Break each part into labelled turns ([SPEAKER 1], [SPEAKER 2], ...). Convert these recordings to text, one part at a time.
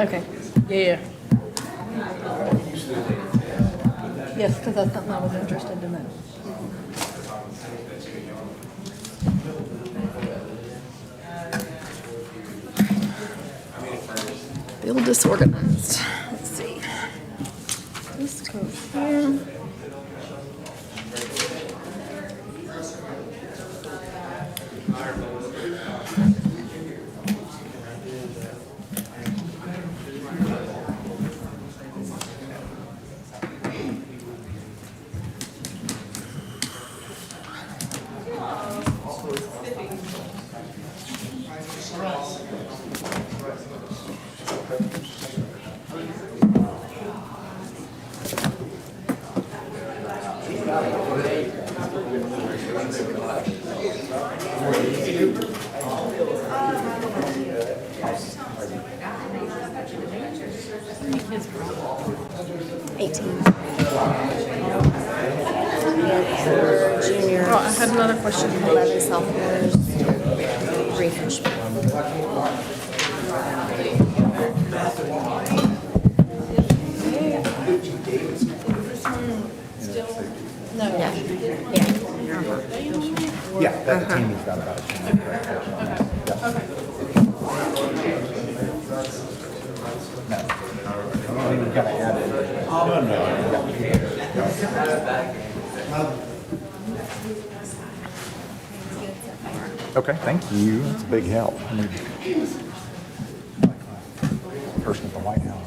[SPEAKER 1] Okay, yeah. Yes, because that's something I was interested to know. Feel disorganized. Let's see. This goes here.
[SPEAKER 2] Junior,
[SPEAKER 1] Oh, I had another question.
[SPEAKER 2] 11 sophomores, three freshmen.
[SPEAKER 1] No.
[SPEAKER 2] Yeah.
[SPEAKER 3] Yeah, that team has got about a 10. No. I think we kind of added. Oh, no. Okay, thank you. That's a big help. I mean, person at the White House.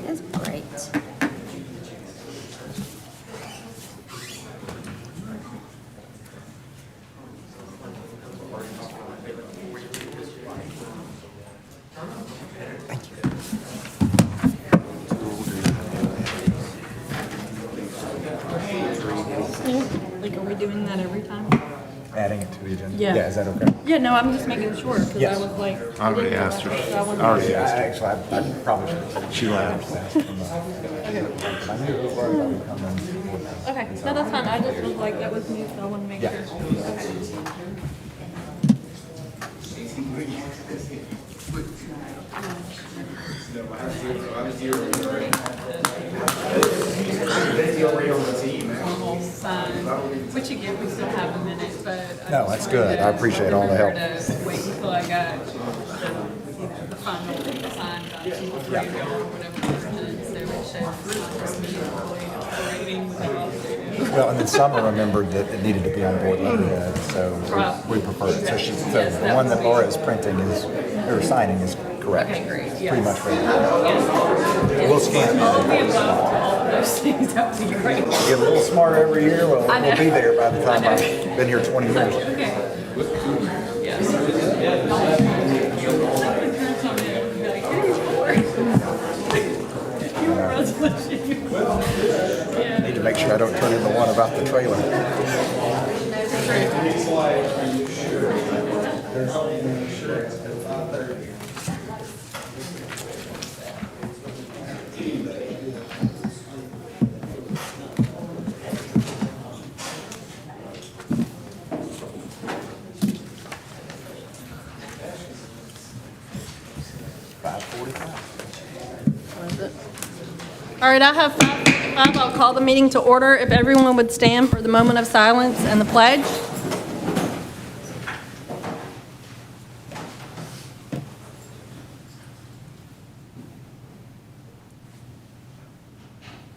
[SPEAKER 2] That's great.
[SPEAKER 1] Like, are we doing that every time?
[SPEAKER 3] Adding it to the agenda.
[SPEAKER 1] Yeah.
[SPEAKER 3] Yeah, is that okay?
[SPEAKER 1] Yeah, no, I'm just making sure, because
[SPEAKER 3] Yes.
[SPEAKER 1] I was like.
[SPEAKER 4] I already asked her.
[SPEAKER 1] I wasn't-
[SPEAKER 4] I already asked her.
[SPEAKER 3] Actually, I probably should.
[SPEAKER 4] She laughed.
[SPEAKER 3] I knew it was right about to come in.
[SPEAKER 1] Okay, no, that's fine. I just was like, that was new, so I want to make
[SPEAKER 3] Yeah.
[SPEAKER 1] sure. Okay. Almost signed, which again, we still have a minute, but.
[SPEAKER 3] No, that's good. I appreciate all the help.
[SPEAKER 1] To wait until I got the final signed by 2 or 3 of y'all or whatever. And so it shows not just me operating with all the.
[SPEAKER 3] Well, and then Summer remembered that it needed to be on board letterhead, so we prefer it. So the one that Laura is printing is, or signing is correct.
[SPEAKER 1] Okay, great,
[SPEAKER 3] It's
[SPEAKER 1] yes.
[SPEAKER 3] pretty much ready. We'll scan it.
[SPEAKER 1] All those things, that would be great.
[SPEAKER 3] Get a little smarter every year, well,
[SPEAKER 1] I know.
[SPEAKER 3] we'll be there by the time
[SPEAKER 1] I know.
[SPEAKER 3] I've been here 20 years.
[SPEAKER 1] Okay. Yes.
[SPEAKER 3] Need to make sure I don't turn into one about the trailer.
[SPEAKER 1] All right, I have 5:45. I'll call the meeting to order. If everyone would stand for the moment of silence and the pledge.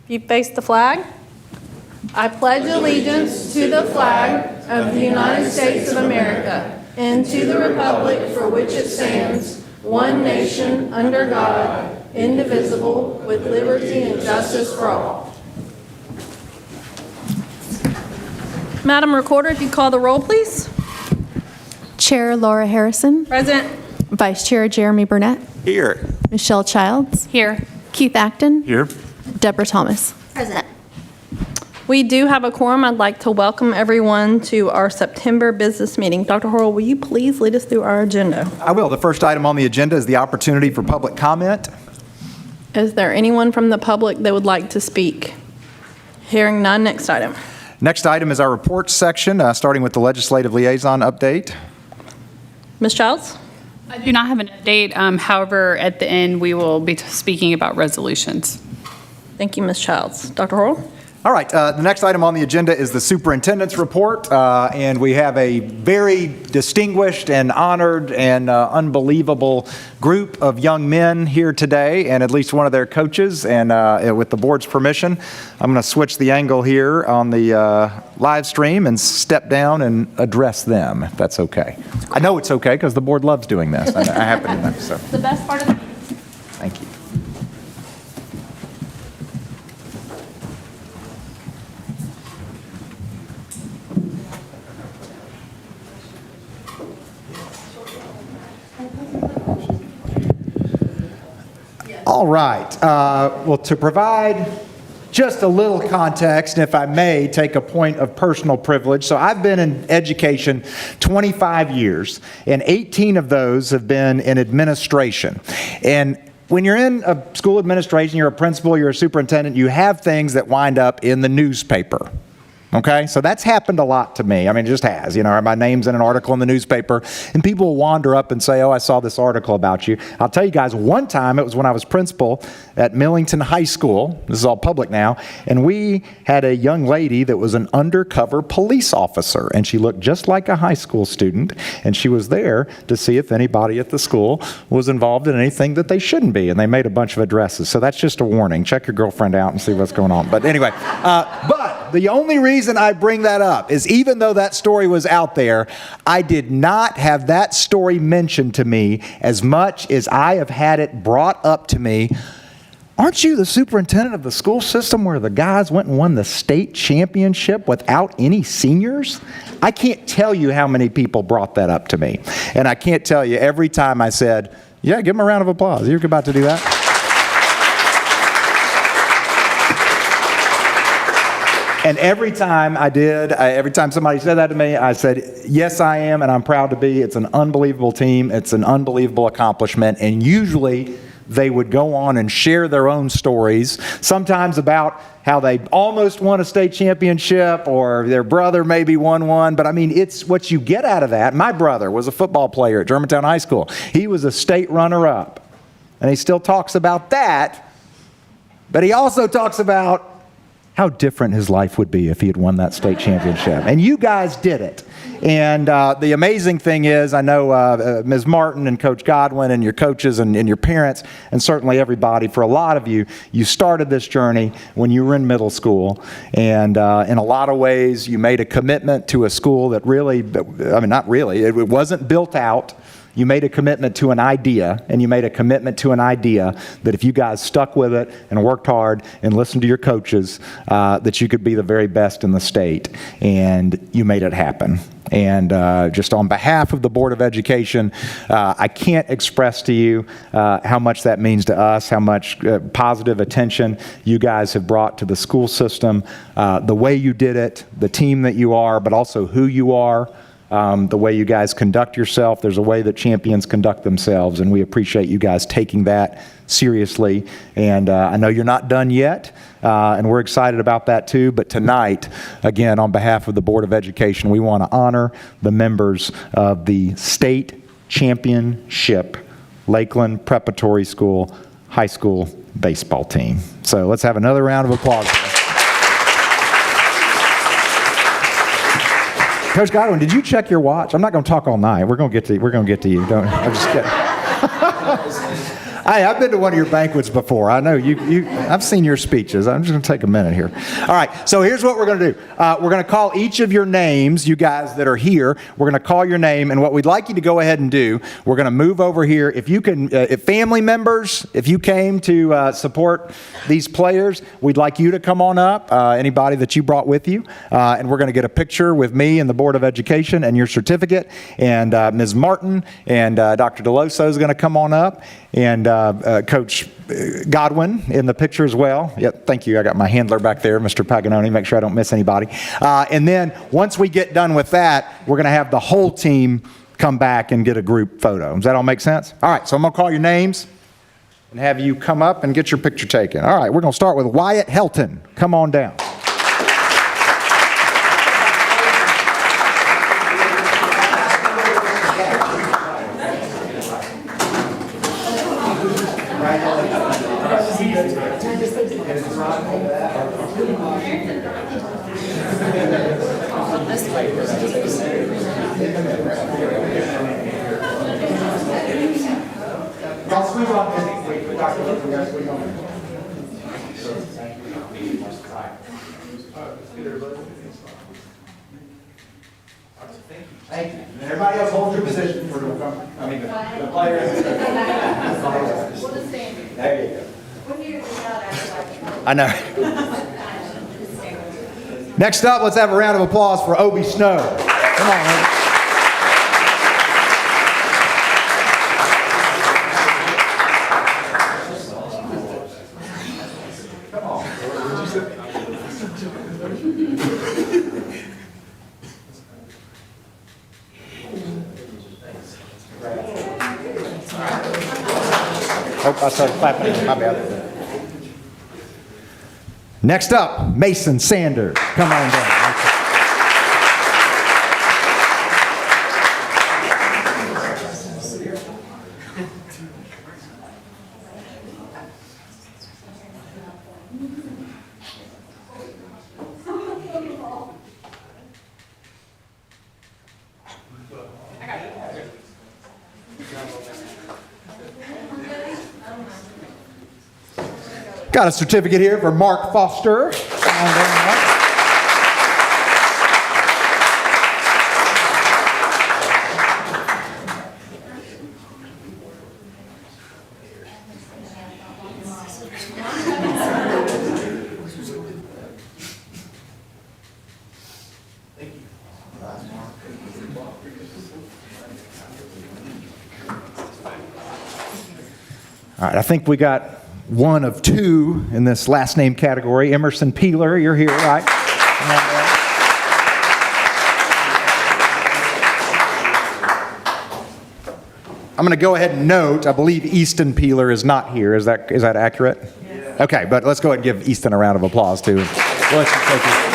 [SPEAKER 1] If you face the flag. I pledge allegiance to the flag of the United States of America and to the republic for which it stands, one nation, under God, indivisible, with liberty and justice for all. Madam Recorder, if you call the roll, please.
[SPEAKER 5] Chair Laura Harrison,
[SPEAKER 1] Present.
[SPEAKER 5] Vice Chair Jeremy Burnett,
[SPEAKER 4] Here.
[SPEAKER 5] Michelle Childs,
[SPEAKER 1] Here.
[SPEAKER 5] Keith Acton.
[SPEAKER 4] Here.
[SPEAKER 5] Deborah Thomas.
[SPEAKER 2] Present.
[SPEAKER 1] We do have a quorum. I'd like to welcome everyone to our September business meeting. Dr. Horrell, will you please lead us through our agenda?
[SPEAKER 3] I will. The first item on the agenda is the opportunity for public comment.
[SPEAKER 1] Is there anyone from the public that would like to speak? Hearing none, next item.
[SPEAKER 3] Next item is our reports section, starting with the legislative liaison update.
[SPEAKER 1] Ms. Childs?
[SPEAKER 6] I do not have an update. However, at the end, we will be speaking about resolutions.
[SPEAKER 1] Thank you, Ms. Childs. Dr. Horrell?
[SPEAKER 3] All right, the next item on the agenda is the superintendent's report, and we have a very distinguished and honored and unbelievable group of young men here today, and at least one of their coaches, and with the board's permission, I'm going to switch the angle here on the live stream and step down and address them, if that's okay. I know it's okay because the board loves doing this. I happen to know, so.
[SPEAKER 1] The best part of the
[SPEAKER 3] Thank you. All right. Well, to provide just a little context, and if I may take a point of personal privilege. So I've been in education 25 years, and 18 of those have been in administration. And when you're in a school administration, you're a principal, you're a superintendent, you have things that wind up in the newspaper. Okay, so that's happened a lot to me. I mean, it just has. You know, my name's in an article in the newspaper, and people will wander up and say, oh, I saw this article about you. I'll tell you guys, one time, it was when I was principal at Millington High School. This is all public now. And we had a young lady that was an undercover police officer, and she looked just like a high school student, and she was there to see if anybody at the school was involved in anything that they shouldn't be, and they made a bunch of addresses. So that's just a warning. Check your girlfriend out and see what's going on. But anyway, but the only reason I bring that up is even though that story was out there, I did not have that story mentioned to me as much as I have had it brought up to me. Aren't you the superintendent of the school system where the guys went and won the state championship without any seniors? I can't tell you how many people brought that up to me. And I can't tell you every time I said, yeah, give them a round of applause. You're about to do that? And every time I did, every time somebody said that to me, I said, yes, I am, and I'm proud to be. It's an unbelievable team. It's an unbelievable accomplishment. And usually they would go on and share their own stories, sometimes about how they almost won a state championship or their brother maybe won one. But I mean, it's what you get out of that. My brother was a football player at Germantown High School. He was a state runner-up. And he still talks about that. But he also talks about how different his life would be if he had won that state championship. And you guys did it. And the amazing thing is, I know Ms. Martin and Coach Godwin and your coaches and your parents, and certainly everybody, for a lot of you, you started this journey when you were in middle school. And in a lot of ways, you made a commitment to a school that really, I mean, not really, it wasn't built out. You made a commitment to an idea, and you made a commitment to an idea that if you guys stuck with it and worked hard and listened to your coaches, that you could be the very best in the state, and you made it happen. And just on behalf of the Board of Education, I can't express to you how much that means to us, how much positive attention you guys have brought to the school system, the way you did it, the team that you are, but also who you are. The way you guys conduct yourself. There's a way that champions conduct themselves, and we appreciate you guys taking that seriously. And I know you're not done yet, and we're excited about that too. But tonight, again, on behalf of the Board of Education, we want to honor the members of the state championship Lakeland Preparatory School high school baseball team. So let's have another round of applause. Coach Godwin, did you check your watch? I'm not going to talk all night. We're going to get to you. I'm just kidding. Hey, I've been to one of your banquets before. I know you. I've seen your speeches. I'm just going to take a minute here. All right, so here's what we're going to do. We're going to call each of your names, you guys that are here. We're going to call your name, and what we'd like you to go ahead and do, we're going to move over here. If you can, if family members, if you came to support these players, we'd like you to come on up, anybody that you brought with you, and we're going to get a picture with me and the Board of Education and your certificate, and Ms. Martin and Dr. DeLoso is going to come on up, and Coach Godwin in the picture as well. Yep, thank you. I got my handler back there, Mr. Paganoni, make sure I don't miss anybody. And then once we get done with that, we're going to have the whole team come back and get a group photo. Does that all make sense? All right, so I'm going to call your names and have you come up and get your picture taken. All right, we're going to start with Wyatt Helton. Come on down. Thank you. And everybody else hold your position for the players. There you go. I know. Next up, let's have a round of applause for Obi Snow. Come on, Obi. Oh, I started clapping. My bad. Next up, Mason Sanders. Come on down. Got a certificate here for Mark Foster. Come on down, Mark. All right, I think we got one of two in this last name category. Emerson Peeler, you're here, right? I'm going to go ahead and note, I believe Easton Peeler is not here. Is that accurate? Yeah. Okay, but let's go ahead and give Easton a round of applause, too. We'll let you take it.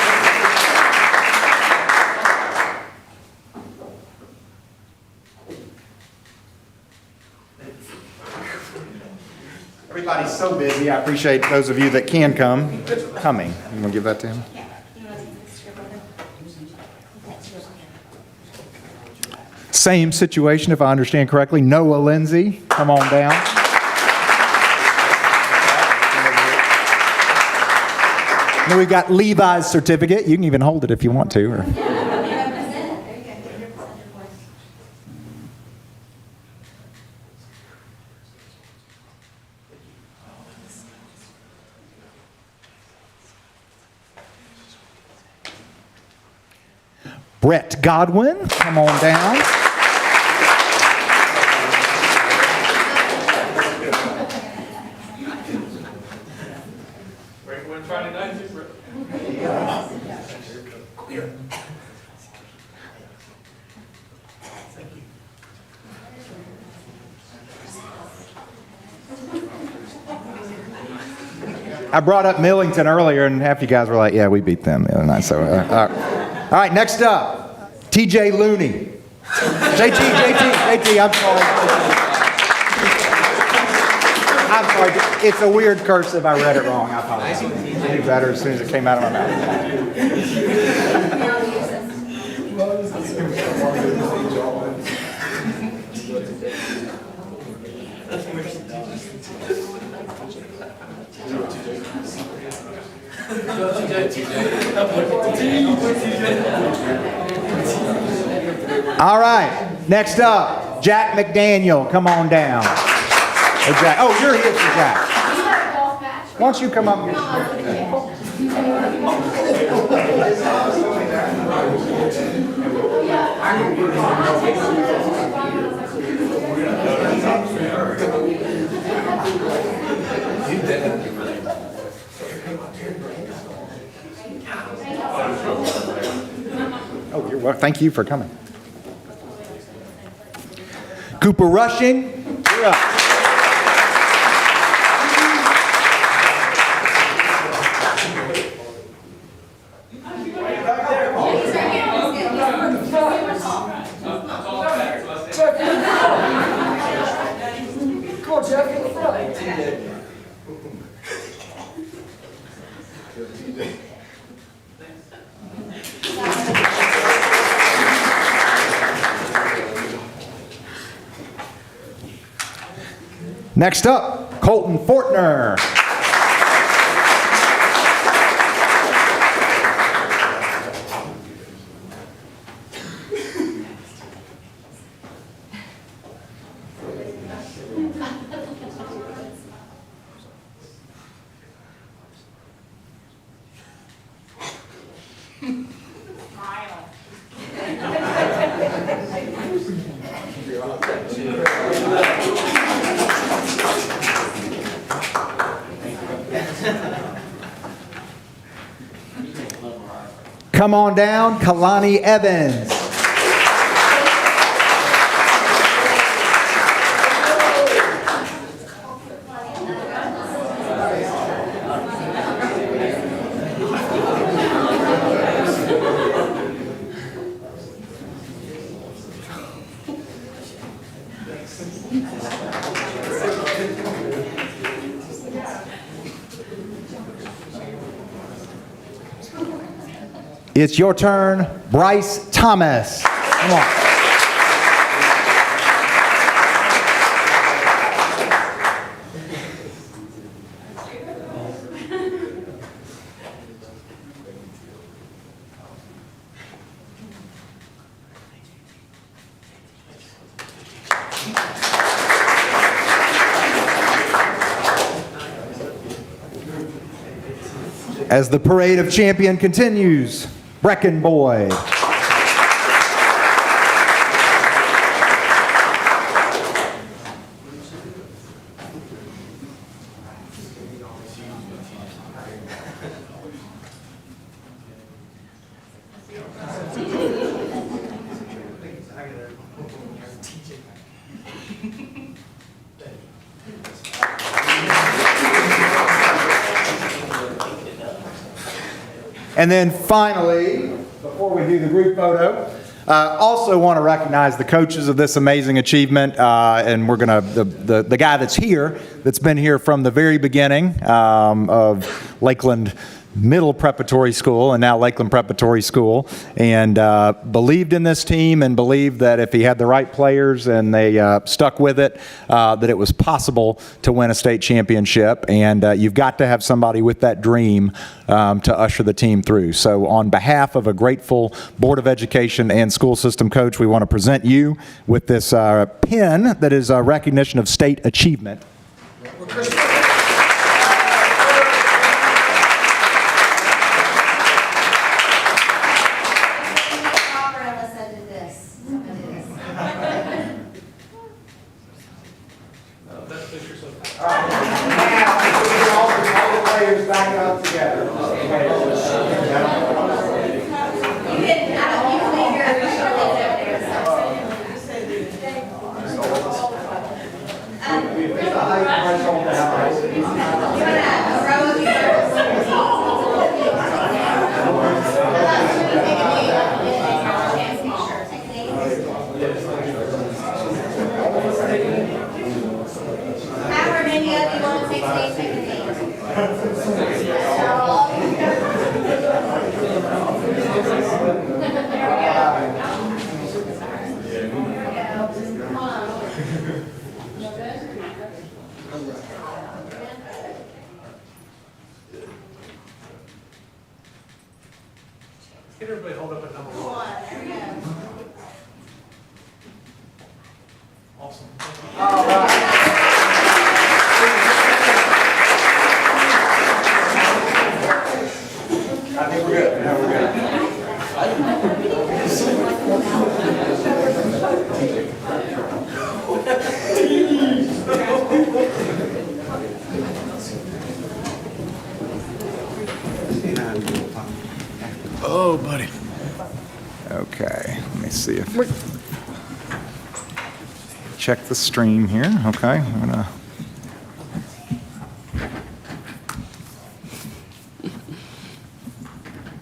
[SPEAKER 3] Everybody's so busy. I appreciate those of you that can come coming. You want to give that to him? Same situation, if I understand correctly. Noah Lindsay, come on down. Then we've got Levi's certificate. You can even hold it if you want to. Or... Brett Godwin, come on down. I brought up Millington earlier, and half you guys were like, yeah, we beat them the other night. So, all right, next up, TJ Looney. JT, I'm sorry. I'm sorry. It's a weird cursive. I read it wrong. I apologize. I knew better as soon as it came out of my mouth. All right, next up, Jack McDaniel, come on down. Hey, Jack. Oh, you're here for Jack. Why don't you come up here? Oh, you're welcome. Thank you for coming. Cooper Rushing, you're up.
[SPEAKER 4] Come on, Jeff, get in front.
[SPEAKER 3] Next up, Colton Fortner. Come on down, Kalani Evans. It's your turn, Bryce Thomas. Come on. As the parade of champion continues, Brecken Boyd. And then finally, before we do the group photo, also want to recognize the coaches of this amazing achievement, and we're going to, the guy that's here, that's been here from the very beginning of Lakeland Middle Preparatory School and now Lakeland Preparatory School, and believed in this team and believed that if he had the right players and they stuck with it, that it was possible to win a state championship. And you've got to have somebody with that dream to usher the team through. So on behalf of a grateful Board of Education and school system coach, we want to present you with this pin that is a recognition of state achievement.
[SPEAKER 4] Get everybody hold up at number one. Awesome.
[SPEAKER 3] All right. I think we're good. Now we're good.
[SPEAKER 7] Oh, buddy.
[SPEAKER 3] Okay, let me see if, check the stream here, okay, I'm gonna.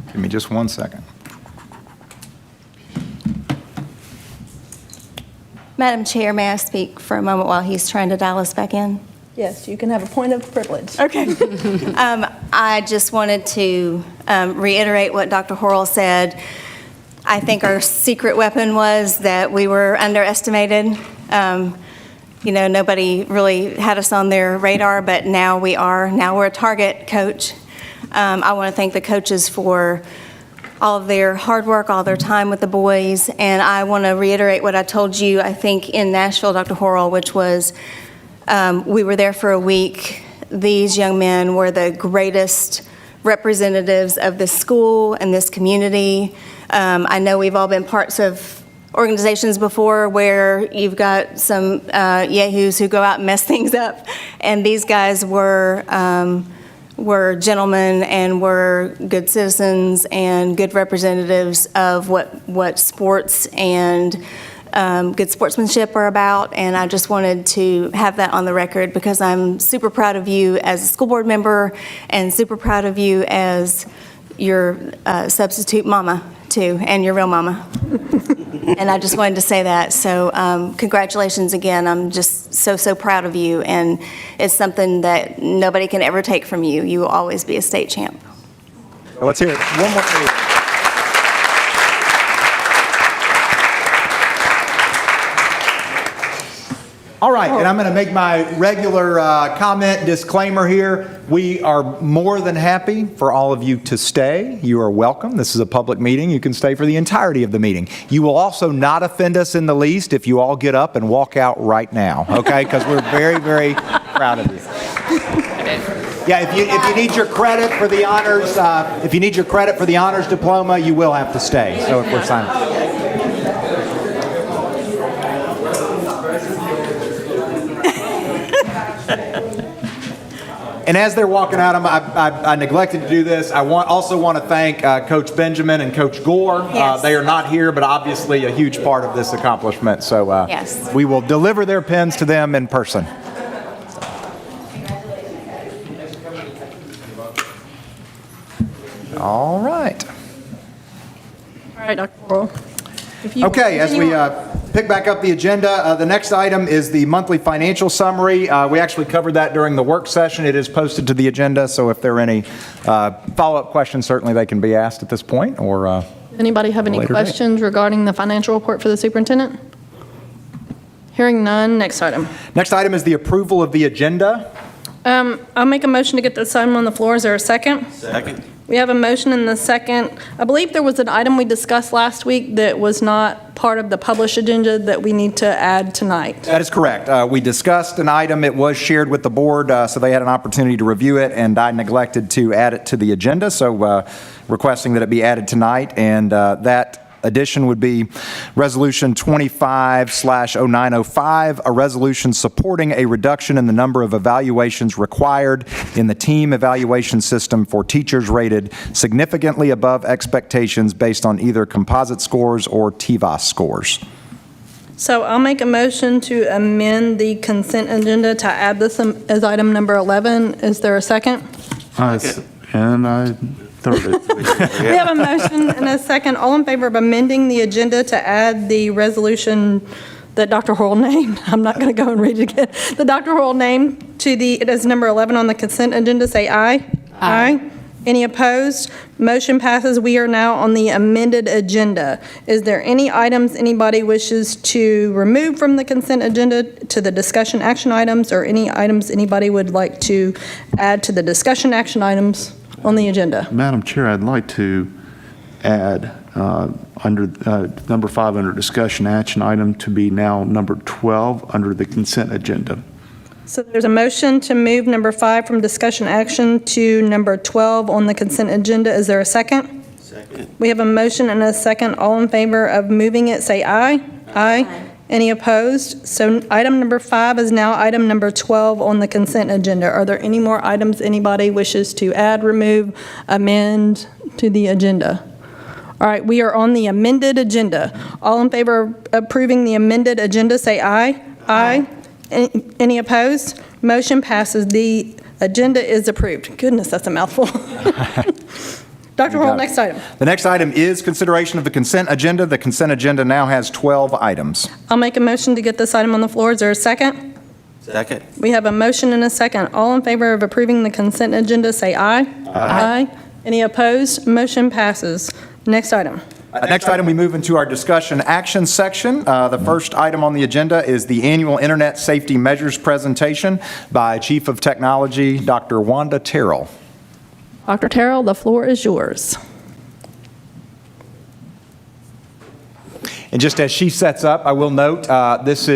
[SPEAKER 3] Give me just 1 second.
[SPEAKER 2] Madam Chair, may I speak for a moment while he's trying to dial us back in?
[SPEAKER 1] Yes, you can have a point of privilege.
[SPEAKER 2] Okay. I just wanted to reiterate what Dr. Horrell said. I think our secret weapon was that we were underestimated. Nobody really had us on their radar, but now we are. Now we're a target, Coach. I want to thank the coaches for all of their hard work, all their time with the boys, and I want to reiterate what I told you, I think, in Nashville, Dr. Horrell, which was we were there for a week. These young men were the greatest representatives of this school and this community. I know we've all been parts of organizations before where you've got some yahoos who go out and mess things up, and these guys were gentlemen and were good citizens and good representatives of what sports and good sportsmanship are about, and I just wanted to have that on the record because I'm super proud of you as a school board member and super proud of you as your substitute mama, too, and your real mama. And I just wanted to say that. So congratulations again. I'm just so proud of you, and it's something that nobody can ever take from you. You will always be a state champ.
[SPEAKER 3] Let's hear it one more time. All right, and I'm going to make my regular comment disclaimer here. We are more than happy for all of you to stay. You are welcome. This is a public meeting. You can stay for the entirety of the meeting. You will also not offend us in the least if you all get up and walk out right now, okay? Because we're very, very proud of you. Yeah, if you need your credit for the honors, diploma, you will have to stay. So if we're signing. And as they're walking out, I neglected to do this. I also want to thank Coach Benjamin and Coach Gore.
[SPEAKER 2] Yes.
[SPEAKER 3] They are not here, but obviously a huge part of this accomplishment. So
[SPEAKER 2] Yes.
[SPEAKER 3] we will deliver their pins to them in person. All right.
[SPEAKER 1] All right, Dr. Worrell.
[SPEAKER 3] Okay, as we pick back up the agenda, the next item is the monthly financial summary. We actually covered that during the work session. It is posted to the agenda, so if there are any follow-up questions, certainly they can be asked at this point or
[SPEAKER 1] Anybody have any
[SPEAKER 3] later date.
[SPEAKER 1] questions regarding the financial report for the superintendent? Hearing none, next item.
[SPEAKER 3] Next item is the approval of the agenda.
[SPEAKER 1] I'll make a motion to get this item on the floor. Is there a second?
[SPEAKER 7] Second.
[SPEAKER 1] We have a motion and a second. I believe there was an item we discussed last week that was not part of the published agenda that we need to add tonight.
[SPEAKER 3] That is correct. We discussed an item. It was shared with the board, so they had an opportunity to review it, and I neglected to add it to the agenda, so requesting that it be added tonight, and that addition would be Resolution 25/0905, a resolution supporting a reduction in the number of evaluations required in the team evaluation system for teachers rated significantly above expectations based on either composite scores or TVAS scores.
[SPEAKER 1] So I'll make a motion to amend the consent agenda to add this as item number 11. Is there a second?
[SPEAKER 7] And I third it.
[SPEAKER 1] We have a motion and a second. All in favor of amending the agenda to add the resolution that Dr. Horrell named? I'm not going to go and read it again. The Dr. Horrell named it as number 11 on the consent agenda, say aye. Aye. Any opposed? Motion passes. We are now on the amended agenda. Is there any items anybody wishes to remove from the consent agenda to the discussion action items, or any items anybody would like to add to the discussion action items on the agenda?
[SPEAKER 7] Madam Chair, I'd like to add under number 5 under discussion action item to be now number 12 under the consent agenda.
[SPEAKER 1] So there's a motion to move number 5 from discussion action to number 12 on the consent agenda. Is there a second? Second. We have a motion and a second. All in favor of moving it, say aye. Aye. Any opposed? So item number 5 is now item number 12 on the consent agenda. Are there any more items anybody wishes to add, remove, amend to the agenda? All right, we are on the amended agenda. All in favor of approving the amended agenda, say aye. Aye. Any opposed? Motion passes. The agenda is approved. Goodness, that's a mouthful. Dr. Hall, next item.
[SPEAKER 3] The next item is consideration of the consent agenda. The consent agenda now has 12 items.
[SPEAKER 1] I'll make a motion to get this item on the floor. Is there a second?
[SPEAKER 8] Second.
[SPEAKER 1] We have a motion and a second. All in favor of approving the consent agenda, say aye. Aye. Any opposed? Motion passes. Next item.
[SPEAKER 3] Next item, we move into our discussion action section. The first item on the agenda is the annual Internet Safety Measures presentation by Chief of Technology, Dr. Wanda Terrell.
[SPEAKER 1] Dr. Terrell, the floor is yours.
[SPEAKER 3] And just as she sets up, I will note this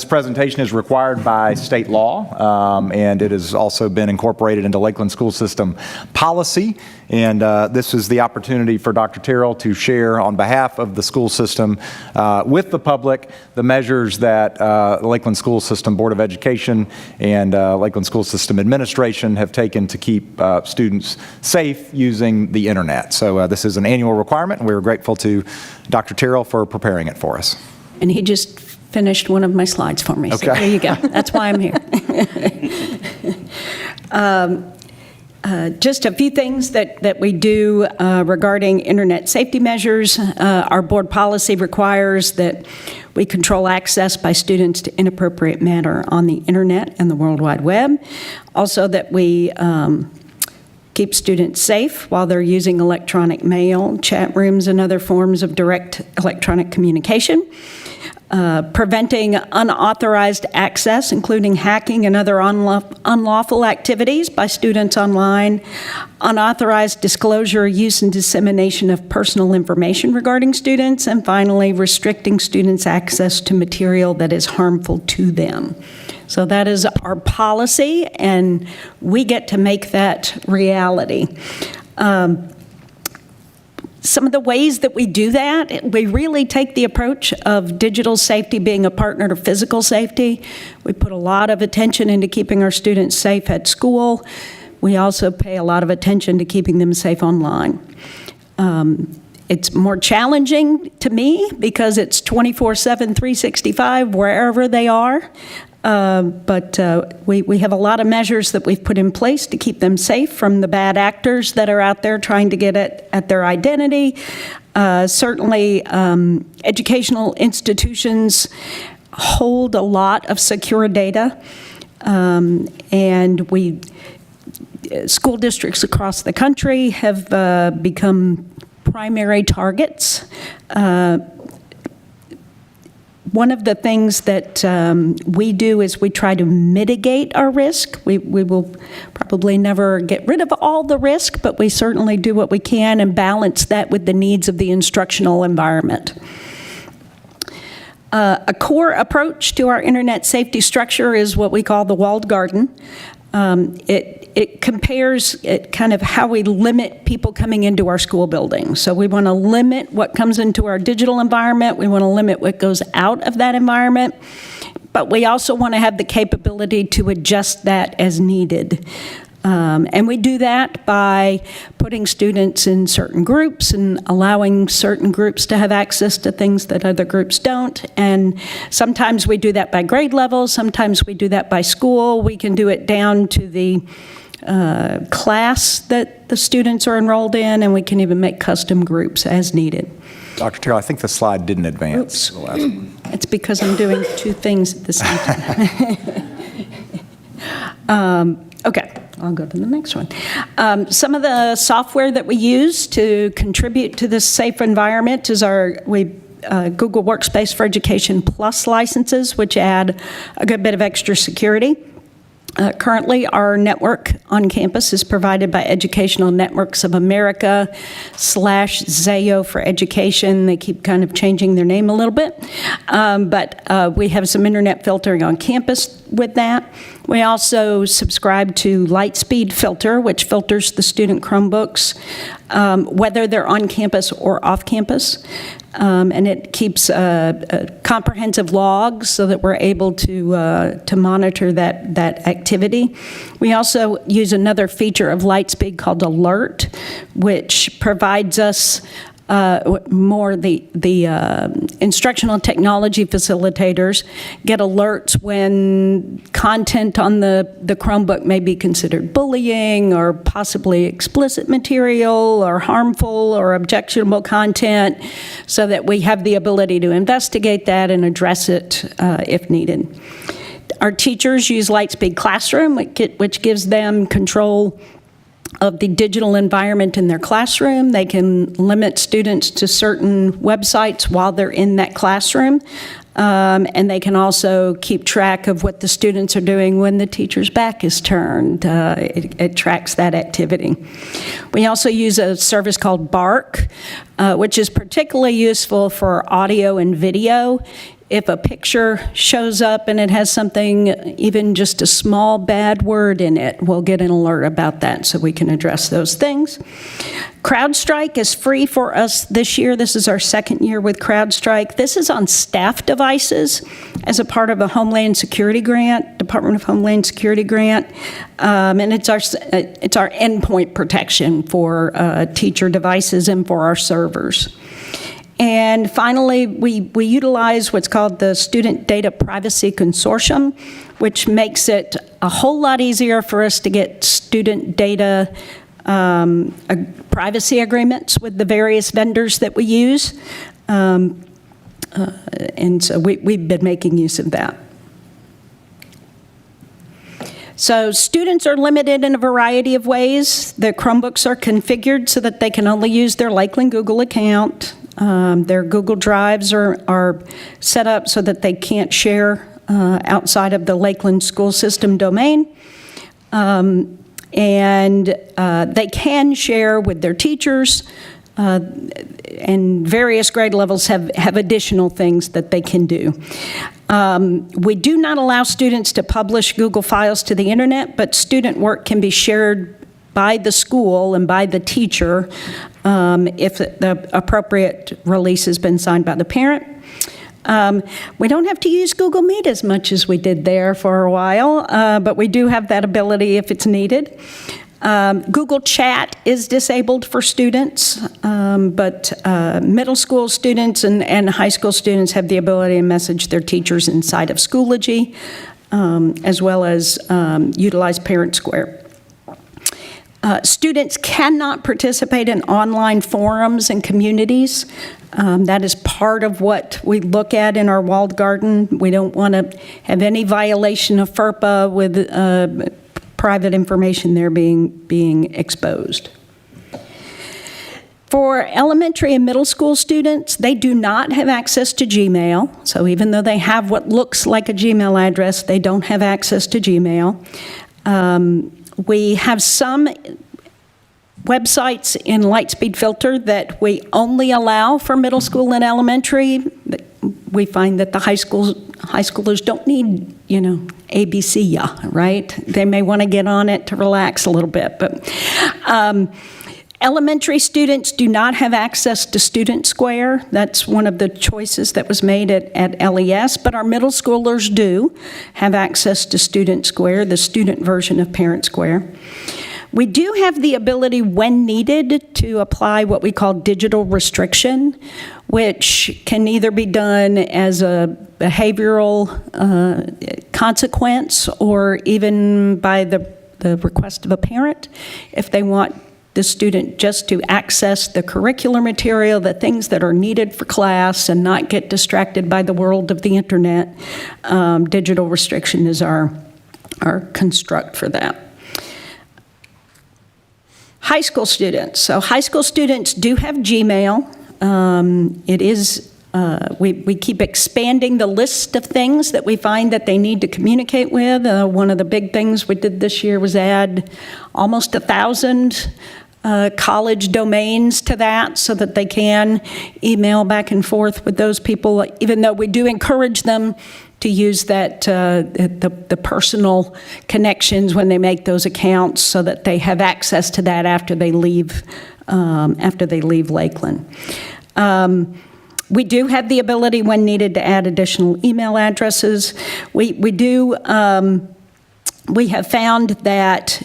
[SPEAKER 3] presentation is required by state law, and it has also been incorporated into Lakeland School System policy. And this is the opportunity for Dr. Terrell to share on behalf of the school system with the public the measures that the Lakeland School System Board of Education and Lakeland School System Administration have taken to keep students safe using the internet. So this is an annual requirement, and we're grateful to Dr. Terrell for preparing it for us.
[SPEAKER 9] And he just finished one of my slides for me.
[SPEAKER 3] Okay.
[SPEAKER 9] So there you go. That's why I'm here. Just a few things that we do regarding internet safety measures. Our board policy requires that we control access by students to inappropriate matter on the internet and the World Wide Web. Also that we keep students safe while they're using electronic mail, chat rooms, and other forms of direct electronic communication. Preventing unauthorized access, including hacking and other unlawful activities by students online, unauthorized disclosure, use, and dissemination of personal information regarding students, and finally, restricting students' access to material that is harmful to them. So that is our policy, and we get to make that reality. Some of the ways that we do that, we really take the approach of digital safety being a partner to physical safety. We put a lot of attention into keeping our students safe at school. We also pay a lot of attention to keeping them safe online. It's more challenging to me because it's 24/7, 365, wherever they are. But we have a lot of measures that we've put in place to keep them safe from the bad actors that are out there trying to get at their identity. Certainly, educational institutions hold a lot of secure data, and school districts across the country have become primary targets. One of the things that we do is we try to mitigate our risk. We will probably never get rid of all the risk, but we certainly do what we can and balance that with the needs of the instructional environment. A core approach to our internet safety structure is what we call the walled garden. It compares kind of how we limit people coming into our school buildings. So we want to limit what comes into our digital environment. We want to limit what goes out of that environment. But we also want to have the capability to adjust that as needed. And we do that by putting students in certain groups and allowing certain groups to have access to things that other groups don't. And sometimes we do that by grade level, sometimes we do that by school. We can do it down to the class that the students are enrolled in, and we can even make custom groups as needed.
[SPEAKER 3] Dr. Terrell, I think the slide didn't advance.
[SPEAKER 9] Oops. It's because I'm doing two things at the same time. Okay, I'll go to the next one. Some of the software that we use to contribute to this safe environment is our Google Workspace for Education Plus licenses, which add a good bit of extra security. Currently, our network on campus is provided by Educational Networks of America / Zayo for Education. They keep kind of changing their name a little bit. But we have some internet filtering on campus with that. We also subscribe to Lightspeed Filter, which filters the student Chromebooks, whether they're on campus or off campus. and it keeps a comprehensive logs so that we're able to monitor that activity. We also use another feature of Lightspeed called Alert, which provides us more the instructional technology facilitators get alerts when content on the Chromebook may be considered bullying or possibly explicit material or harmful or objectionable content, so that we have the ability to investigate that and address it if needed. Our teachers use Lightspeed Classroom, which gives them control of the digital environment in their classroom. They can limit students to certain websites while they're in that classroom, and they can also keep track of what the students are doing when the teacher's back is turned. It tracks that activity. We also use a service called Bark, which is particularly useful for audio and video. If a picture shows up and it has something, even just a small bad word in it, we'll get an alert about that so we can address those things. CrowdStrike is free for us this year. This is our second year with CrowdStrike. This is on staff devices as a part of a Homeland Security grant, Department of Homeland Security grant. And it's our endpoint protection for teacher devices and for our servers. And finally, we utilize what's called the Student Data Privacy Consortium, which makes it a whole lot easier for us to get student data privacy agreements with the various vendors that we use. And so we've been making use of that. So students are limited in a variety of ways. The Chromebooks are configured so that they can only use their Lakeland Google account. Their Google Drives are set up so that they can't share outside of the Lakeland school system domain. And they can share with their teachers, and various grade levels have additional things that they can do. We do not allow students to publish Google files to the internet, but student work can be shared by the school and by the teacher if the appropriate release has been signed by the parent. We don't have to use Google Meet as much as we did there for a while, but we do have that ability if it's needed. Google Chat is disabled for students, but middle school students and high school students have the ability to message their teachers inside of Schoology, as well as utilize Parent Square. Students cannot participate in online forums and communities. That is part of what we look at in our walled garden. We don't want to have any violation of FERPA with private information there being exposed. For elementary and middle school students, they do not have access to Gmail. So even though they have what looks like a Gmail address, they don't have access to Gmail. We have some websites in Lightspeed Filter that we only allow for middle school and elementary. We find that the high schoolers don't need, ABC, right? They may want to get on it to relax a little bit, but elementary students do not have access to Student Square. That's one of the choices that was made at LES, but our middle schoolers do have access to Student Square, the student version of Parent Square. We do have the ability, when needed, to apply what we call digital restriction, which can either be done as a behavioral consequence or even by the request of a parent, if they want the student just to access the curricular material, the things that are needed for class, and not get distracted by the world of the internet. Digital restriction is our construct for that. High school students. So high school students do have Gmail. We keep expanding the list of things that we find that they need to communicate with. One of the big things we did this year was add almost 1,000 college domains to that so that they can email back and forth with those people, even though we do encourage them to use that the personal connections when they make those accounts so that they have access to that after they leave Lakeland. We do have the ability, when needed, to add additional email addresses. We have found that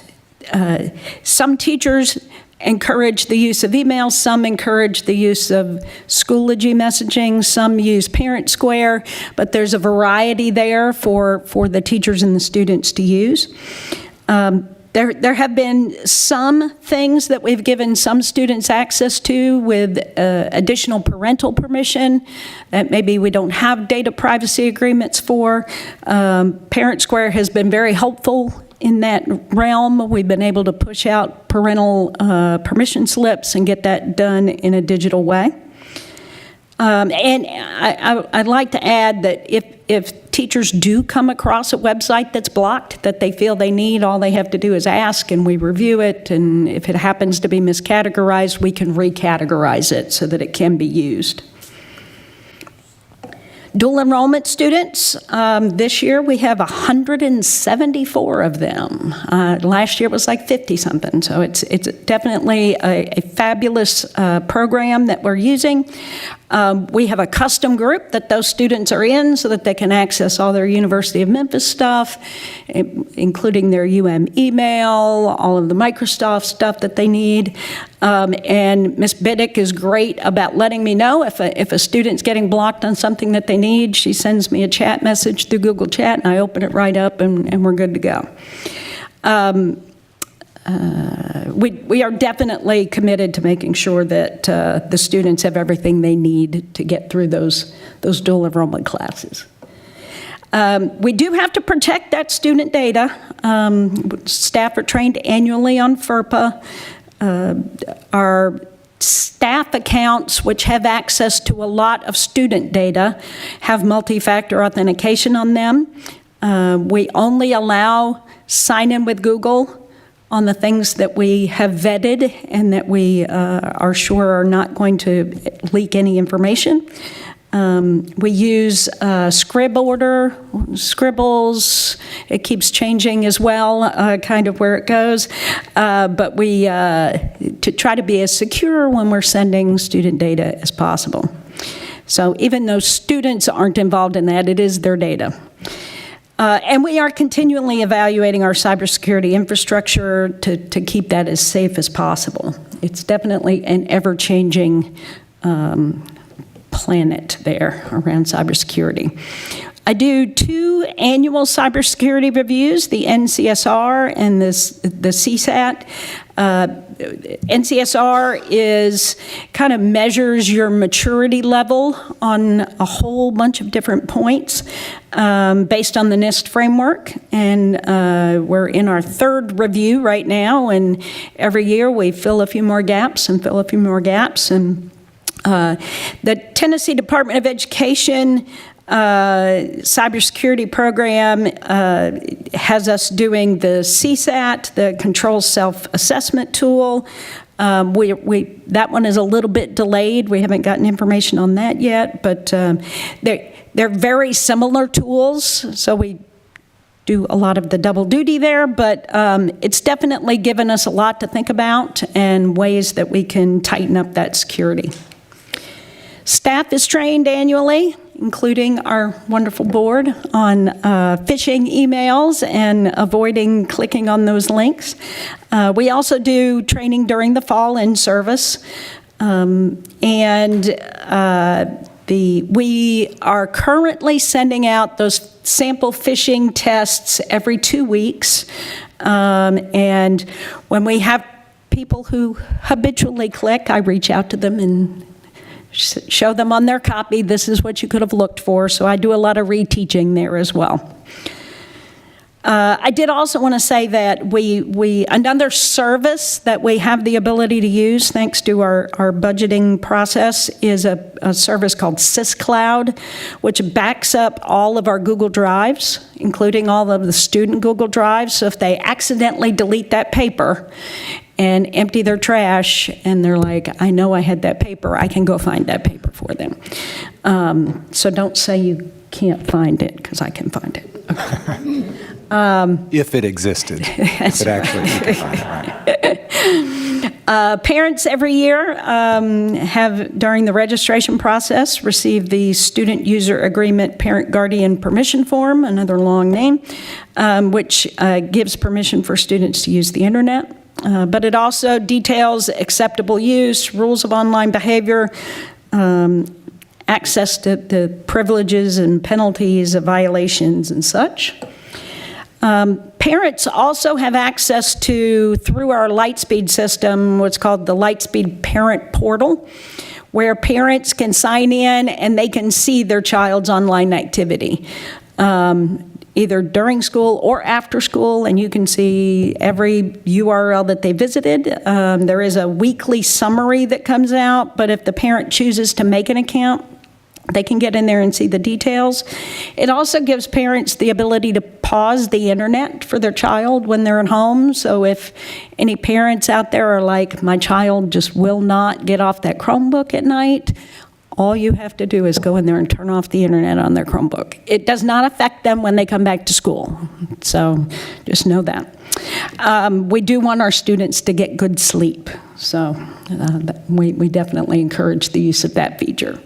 [SPEAKER 9] some teachers encourage the use of email, some encourage the use of Schoology messaging, some use Parent Square, but there's a variety there for the teachers and the students to use. There have been some things that we've given some students access to with additional parental permission that maybe we don't have data privacy agreements for. Parent Square has been very helpful in that realm. We've been able to push out parental permission slips and get that done in a digital way. And I'd like to add that if teachers do come across a website that's blocked that they feel they need, all they have to do is ask and we review it, and if it happens to be miscategorized, we can recategorize it so that it can be used. Dual enrollment students, this year we have 174 of them. Last year it was like 50-something, so it's definitely a fabulous program that we're using. We have a custom group that those students are in so that they can access all their University of Memphis stuff, including their email, all of the Microsoft stuff that they need. And Ms. Biddick is great about letting me know if a student's getting blocked on something that they need. She sends me a chat message through Google Chat, and I open it right up, and we're good to go. We are definitely committed to making sure that the students have everything they need to get through those dual enrollment classes. We do have to protect that student data. Staff are trained annually on FERPA. Our staff accounts, which have access to a lot of student data, have multi-factor authentication on them. We only allow sign-in with Google on the things that we have vetted and that we are sure are not going to leak any information. We use Scribbles. It keeps changing as well, kind of where it goes. But we to try to be as secure when we're sending student data as possible. So even though students aren't involved in that, it is their data. And we are continually evaluating our cybersecurity infrastructure to keep that as safe as possible. It's definitely an ever-changing planet there around cybersecurity. I do 2 annual cybersecurity reviews, the NCSR and the CSAT. NCSR kind of measures your maturity level on a whole bunch of different points based on the NIST framework. And we're in our 3rd review right now, and every year we fill a few more gaps and fill a few more gaps. And the Tennessee Department of Education cybersecurity program has us doing the CSAT, the Control Self-Assessment Tool. That one is a little bit delayed. We haven't gotten information on that yet, but they're very similar tools, so we do a lot of the double duty there, but it's definitely given us a lot to think about and ways that we can tighten up that security. Staff is trained annually, including our wonderful board, on phishing emails and atoiding clicking on those links. We also do training during the fall in service. We are currently sending out those sample phishing tests every 2 weeks. And when we have people who habitually click, I reach out to them and show them on their copy, this is what you could have looked for. So I do a lot of reteaching there as well. I did also want to say that another service that we have the ability to use, thanks to our budgeting process, is a service called SysCloud, which backs up all of our Google Drives, including all of the student Google Drives. So if they accidentally delete that paper and empty their trash, and they're like, I know I had that paper, I can go find that paper for them. So don't say you can't find it, because I can find it. Okay.
[SPEAKER 3] If it existed. If it actually, you can find it, right.
[SPEAKER 9] Parents every year have, during the registration process, received the Student User Agreement Parent Guardian Permission Form, another long name, which gives permission for students to use the internet. But it also details acceptable use, rules of online behavior, access to the privileges and penalties of violations and such. Parents also have access to, through our Lightspeed system, what's called the Lightspeed Parent Portal, where parents can sign in and they can see their child's online activity, either during school or after school, and you can see every URL that they visited. There is a weekly summary that comes out, but if the parent chooses to make an account, they can get in there and see the details. It also gives parents the ability to pause the internet for their child when they're at home. So if any parents out there are like, my child just will not get off that Chromebook at night, all you have to do is go in there and turn off the internet on their Chromebook. It does not affect them when they come back to school. So just know that. We do want our students to get good sleep. So we definitely encourage the use of that feature.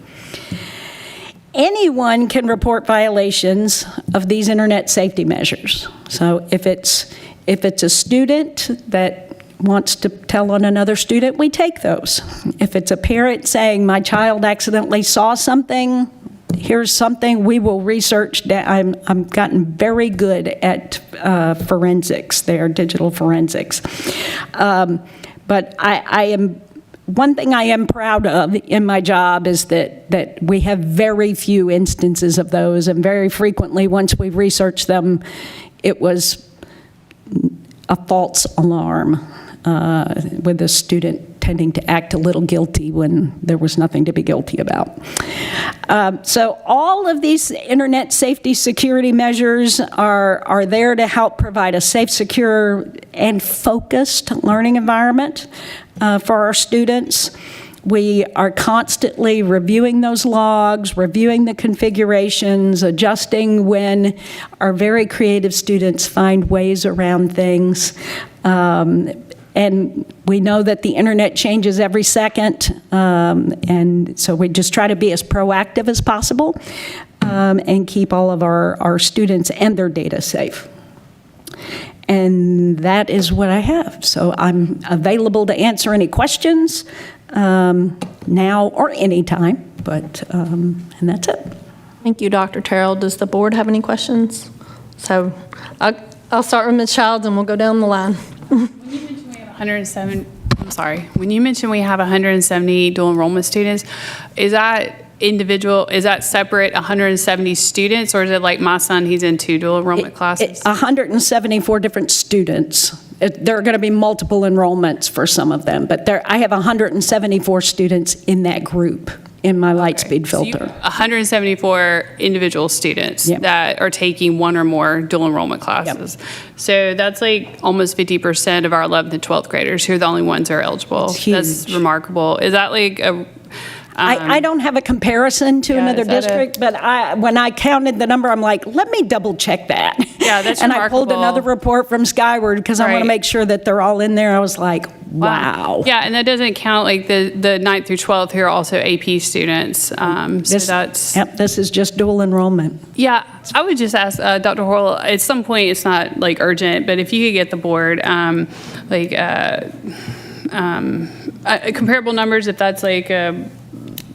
[SPEAKER 9] Anyone can report violations of these internet safety measures. So if it's a student that wants to tell on another student, we take those. If it's a parent saying, my child accidentally saw something, here's something, we will research that. I've gotten very good at forensics there, digital forensics. But I am, one thing I am proud of in my job is that we have very few instances of those, and very frequently, once we research them, it was a false alarm, with the student tending to act a little guilty when there was nothing to be guilty about. So all of these internet safety security measures are there to help provide a safe, secure, and focused learning environment for our students. We are constantly reviewing those logs, reviewing the configurations, adjusting when our very creative students find ways around things. And we know that the internet changes every second, and so we just try to be as proactive as possible and keep all of our students and their data safe. And that is what I have. So I'm available to answer any questions now or anytime, but, and that's it.
[SPEAKER 1] Thank you, Dr. Terrell. Does the board have any questions? So I'll start with Ms. Childs and we'll go down the line.
[SPEAKER 6] When you mentioned we have 170 dual enrollment students, is that individual, is that separate 170 students, or is it like my son, he's in 2 dual enrollment classes?
[SPEAKER 9] 174 different students. There are going to be multiple enrollments for some of them, but I have 174 students in that group in my Lightspeed filter.
[SPEAKER 6] 174 individual students that are taking 1 or more dual enrollment classes. Yep. So that's like almost 50% of our 11th and 12th graders who are the only ones who are eligible. That's remarkable. Is that like a...
[SPEAKER 9] I don't have a comparison to another district, but when I counted the number, I'm like, let me double check that.
[SPEAKER 6] Yeah, that's
[SPEAKER 9] and
[SPEAKER 6] remarkable.
[SPEAKER 9] I pulled another report from Skyward because I want to make sure that they're all in there. I was like, wow.
[SPEAKER 6] Yeah, and that doesn't count like the 9th through 12th who are also AP students.
[SPEAKER 9] This is just dual enrollment.
[SPEAKER 6] Yeah, I would just ask Dr. Horrell, at some point, it's not like urgent, but if you could get the board comparable numbers, if that's like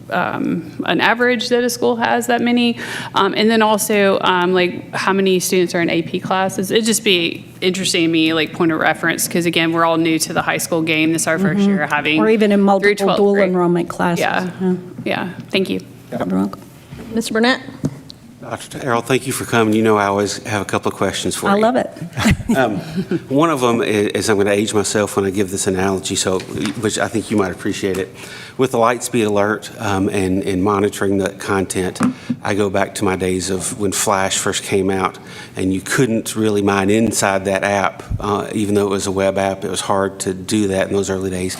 [SPEAKER 6] an average that a school has that many, and then also like how many students are in AP classes. It'd just be interesting to me, like point of reference, because again, we're all new to the high school game. This is our first year having,
[SPEAKER 9] or even in multiple dual enrollment classes.
[SPEAKER 6] Yeah. Thank you.
[SPEAKER 1] Mr. Burnett?
[SPEAKER 8] Dr. Terrell, thank you for coming. You know I always have a couple of questions for you.
[SPEAKER 9] I love it.
[SPEAKER 8] One of them is I'm going to age myself when I give this analogy, which I think you might appreciate it. With the Lightspeed alert and monitoring the content, I go back to my days of when Flash first came out, and you couldn't really mine inside that app, even though it was a web app. It was hard to do that in those early days.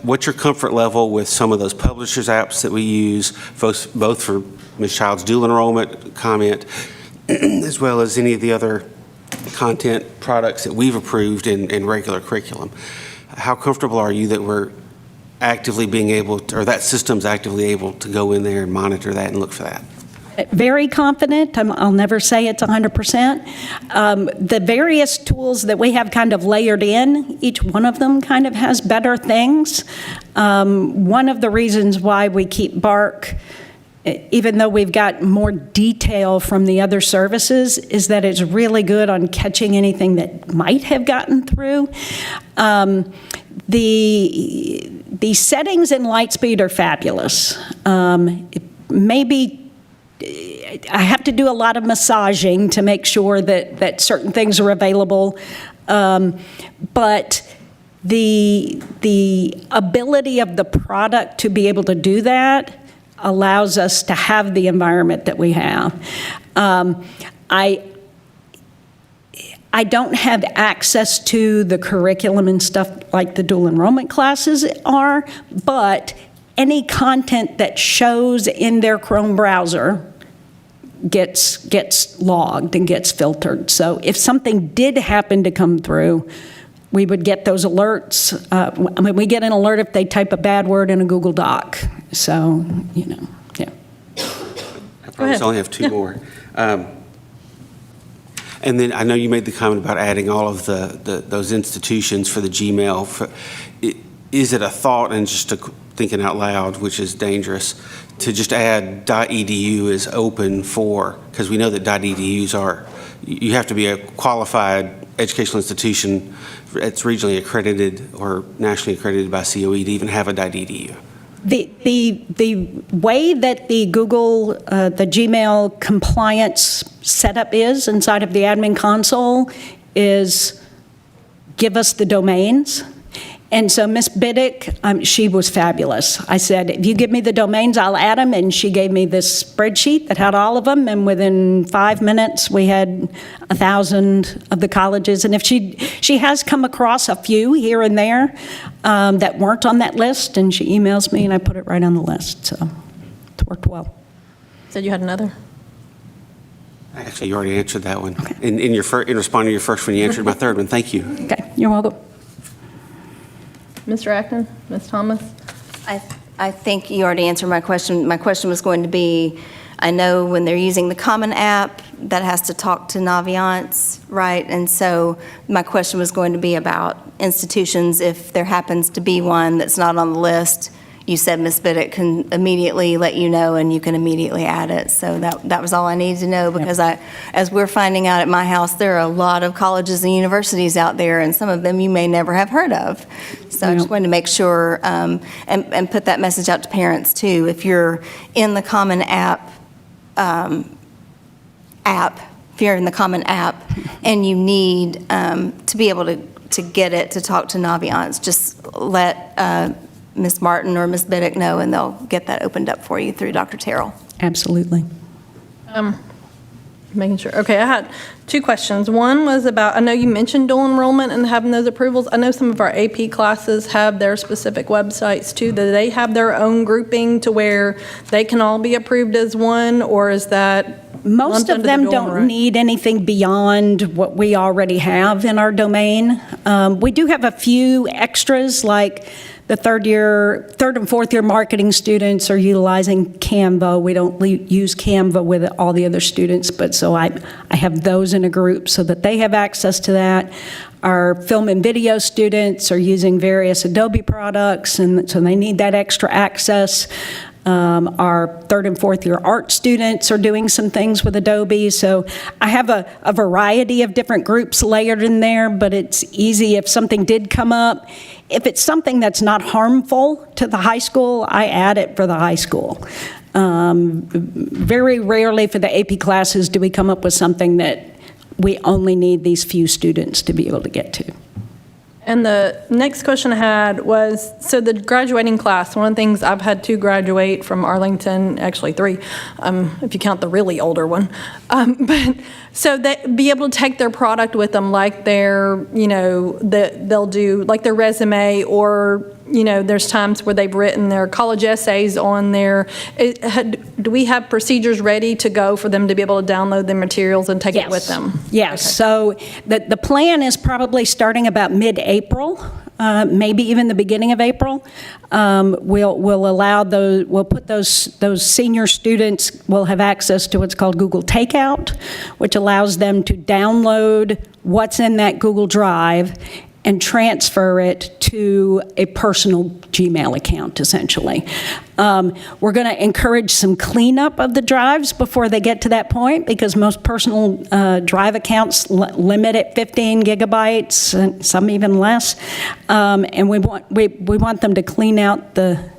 [SPEAKER 8] What's your comfort level with some of those publishers apps that we use, both for Ms. Child's dual enrollment comment, as well as any of the other content products that we've approved in regular curriculum? how comfortable are you that we're actively being able to, or that system's actively able to go in there and monitor that and look for that?
[SPEAKER 9] Very confident. I'll never say it's 100%. The various tools that we have kind of layered in, each one of them kind of has better things. One of the reasons why we keep BARC, even though we've got more detail from the other services, is that it's really good on catching anything that might have gotten through. The settings in Lightspeed are fabulous. Maybe I have to do a lot of massaging to make sure that certain things are available, but the ability of the product to be able to do that allows us to have the environment that we have. I don't have access to the curriculum and stuff like the dual enrollment classes are, but any content that shows in their Chrome browser gets logged and gets filtered. So if something did happen to come through, we would get those alerts. We get an alert if they type a bad word in a Google Doc. So, yeah.
[SPEAKER 8] I probably only have two more. And then I know you made the comment about adding all of those institutions for the Gmail. Is it a thought, and just thinking out loud, which is dangerous, to just add .edu is open for, because we know that .edus are, you have to be a qualified educational institution that's regionally accredited or nationally accredited by COE to even have a .edu.
[SPEAKER 9] The way that the Google, the Gmail compliance setup is inside of the admin console is give us the domains. And so Ms. Biddick, she was fabulous. I said, if you give me the domains, I'll add them. And she gave me this spreadsheet that had all of them. And within 5 minutes, we had 1,000 of the colleges. And if she has come across a few here and there that weren't on that list, and she emails me and I put it right on the list. So it's worked well.
[SPEAKER 1] Said you had another?
[SPEAKER 8] Actually, you already answered that one. Okay. In responding to your first one, you answered my third one. Thank you.
[SPEAKER 9] Okay, you're welcome.
[SPEAKER 1] Mr. Acton, Ms. Thomas?
[SPEAKER 2] I think you already answered my question. My question was going to be, I know when they're using the Common App, that has to talk to Naviance, right? And so my question was going to be about institutions. If there happens to be one that's not on the list, you said Ms. Biddick can immediately let you know and you can immediately add it. So that was all I needed to know, because as we're finding out at my house, there are a lot of colleges and universities out there, and some of them you may never have heard of. So I just wanted to make sure and put that message out to parents too. If you're in the Common App, if you're in the Common App and you need to be able to get it to talk to Naviance, just let Ms. Martin or Ms. Biddick know, and they'll get that opened up for you through Dr. Terrell.
[SPEAKER 9] Absolutely.
[SPEAKER 1] Making sure. Okay, I had two questions. One was about, I know you mentioned dual enrollment and having those approvals. I know some of our AP classes have their specific websites too. Do they have their own grouping to where they can all be approved as one, or is that
[SPEAKER 9] most of them don't need anything beyond what we already have in our domain. We do have a few extras, like the third and fourth year marketing students are utilizing Canva. We don't use Canva with all the other students, but so I have those in a group so that they have access to that. Our film and video students are using various Adobe products, and so they need that extra access. Our third and fourth year art students are doing some things with Adobe. So I have a variety of different groups layered in there, but it's easy if something did come up. If it's something that's not harmful to the high school, I add it for the high school. Very rarely for the AP classes do we come up with something that we only need these few students to be able to get to.
[SPEAKER 1] And the next question I had was, so the graduating class, one of the things, I've had 2 graduate from Arlington, actually 3, if you count the really older one. But so they be able to take their product with them, like their, they'll do like their resume, or, there's times where they've written their college essays on their, do we have procedures ready to go for them to be able to download the materials and take it with them?
[SPEAKER 9] Yes, okay. So the plan is probably starting about mid-April. maybe even the beginning of April. We'll allow those, we'll put those senior students will have access to what's called Google Takeout, which allows them to download what's in that Google Drive and transfer it to a personal Gmail account, essentially. We're going to encourage some cleanup of the drives before they get to that point, because most personal drive accounts limit at 15 gigabytes, and some even less. And we want them to clean out the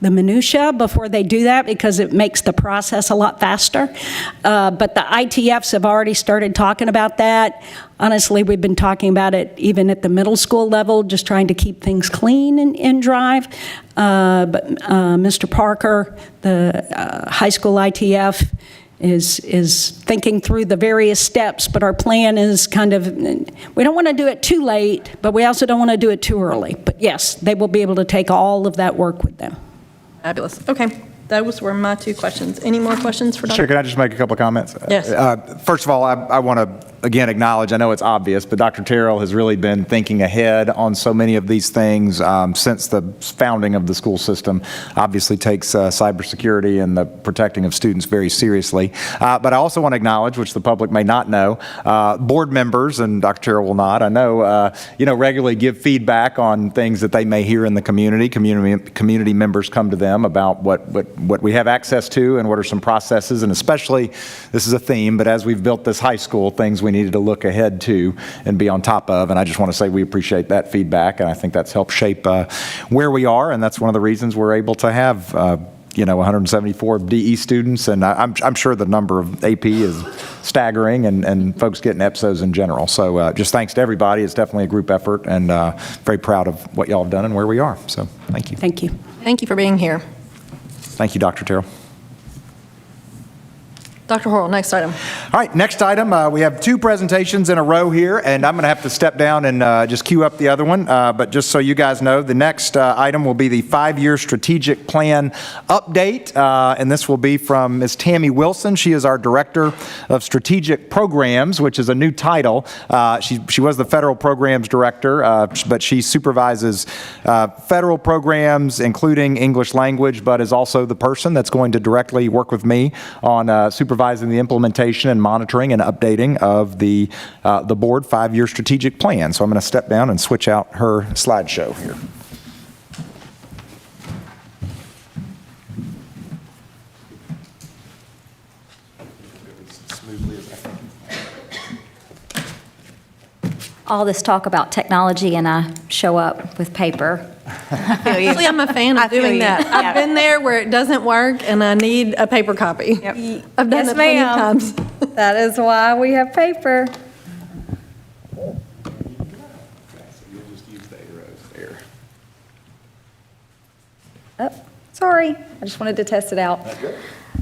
[SPEAKER 9] minutia before they do that, because it makes the process a lot faster. But the ITFs have already started talking about that. Honestly, we've been talking about it even at the middle school level, just trying to keep things clean in Drive. But Mr. Parker, the high school ITF, is thinking through the various steps, but our plan is kind of, we don't want to do it too late, but we also don't want to do it too early. But yes, they will be able to take all of that work with them.
[SPEAKER 1] Fabulous. Okay, those were my 2 questions. Any more questions for Dr.?
[SPEAKER 3] Sure, can I just make a couple of comments?
[SPEAKER 1] Yes.
[SPEAKER 3] Fourst of all, I want to, again, acknowledge, I know it's obvious, but Dr. Terrell has really been thinking ahead on so many of these things since the founding of the school system. Obviously takes cybersecurity and the protecting of students very seriously. But I also want to acknowledge, which the public may not know, board members, and Dr. Terrell will not, I know, regularly give feedback on things that they may hear in the community. Community members come to them about what we have access to and what are some processes, and especially, this is a theme, but as we've built this high school, things we needed to look ahead to and be on top of, and I just want to say we appreciate that feedback, and I think that's helped shape where we are, and that's one of the reasons we're able to have 174 DE students, and I'm sure the number of AP is staggering, and folks getting EPSOs in general. So just thanks to everybody. It's definitely a group effort, and very proud of what y'all have done and where we are. So thank you.
[SPEAKER 9] Thank you.
[SPEAKER 1] Thank you for being here.
[SPEAKER 3] Thank you, Dr. Terrell.
[SPEAKER 1] Dr. Horrell, next item.
[SPEAKER 3] All right, next item, we have 2 presentations in a row here, and I'm going to have to step down and just queue up the other one. But just so you guys know, the next item will be the 5-year strategic plan update, and this will be from Ms. Tammy Wilson. She is our Director of Strategic Programs, which is a new title. She was the Federal Programs Director, but she supervises federal programs, including English language, but is also the person that's going to directly work with me on supervising the implementation and monitoring and updating of the board 5-year strategic plan. So I'm going to step down and switch out her slideshow here.
[SPEAKER 10] All this talk about technology and I show up with paper.
[SPEAKER 1] Actually, I'm a fan of doing that. I've been there where it doesn't work and I need a paper copy.
[SPEAKER 10] Yep.
[SPEAKER 1] I've done
[SPEAKER 10] Yes,
[SPEAKER 1] it plenty of
[SPEAKER 10] ma'am.
[SPEAKER 1] times.
[SPEAKER 10] That is why we have paper. Oh, sorry, I just wanted to test it out.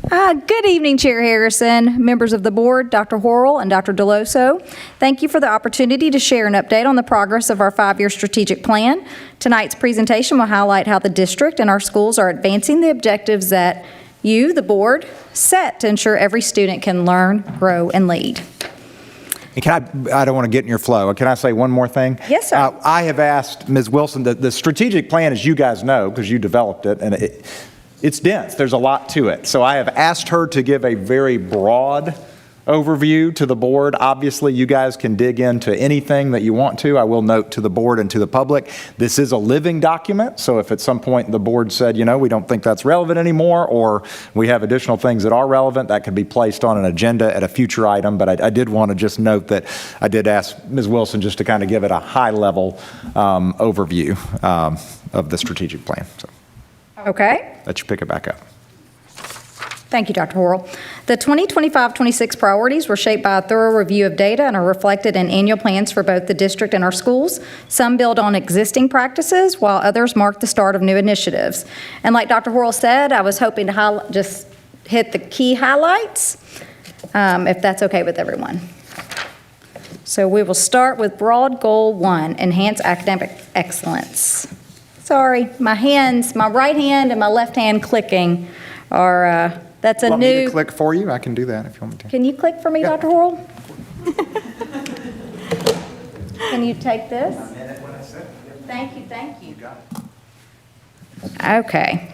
[SPEAKER 10] Good evening, Chair Harrison, members of the board, Dr. Horrell and Dr. Deloso. Thank you for the opportunity to share an update on the progress of our 5-year strategic plan. Tonight's presentation will highlight how the district and our schools are advancing the objectives that you, the board, set to ensure every student can learn, grow, and lead.
[SPEAKER 3] And I don't want to get in your flow. Can I say one more thing?
[SPEAKER 10] Yes, sir.
[SPEAKER 3] I have asked Ms. Wilson, the strategic plan, as you guys know, because you developed it, and it's dense. There's a lot to it. So I have asked her to give a very broad overview to the board. Obviously, you guys can dig into anything that you want to. I will note to the board and to the public, this is a living document. So if at some point the board said, we don't think that's relevant anymore, or we have additional things that are relevant, that could be placed on an agenda at a future item. But I did want to just note that I did ask Ms. Wilson just to kind of give it a high-level overview of the strategic plan. So
[SPEAKER 10] Okay.
[SPEAKER 3] let you pick it back up.
[SPEAKER 10] Thank you, Dr. Horrell. The 2025-26 priorities were shaped by a thorough review of data and are reflected in annual plans for both the district and our schools. Some build on existing practices, while others mark the start of new initiatives. And like Dr. Horrell said, I was hoping to just hit the key highlights, if that's okay with everyone. So we will start with broad goal 1, enhance academic excellence. Sorry, my right hand and my left hand clicking are, that's a
[SPEAKER 3] Want
[SPEAKER 10] new.
[SPEAKER 3] me to click for you? I can do that if you want me to.
[SPEAKER 10] Can you click for me,
[SPEAKER 3] Yeah.
[SPEAKER 10] Dr. Horrell? Can you take this? Thank you, thank you. Okay.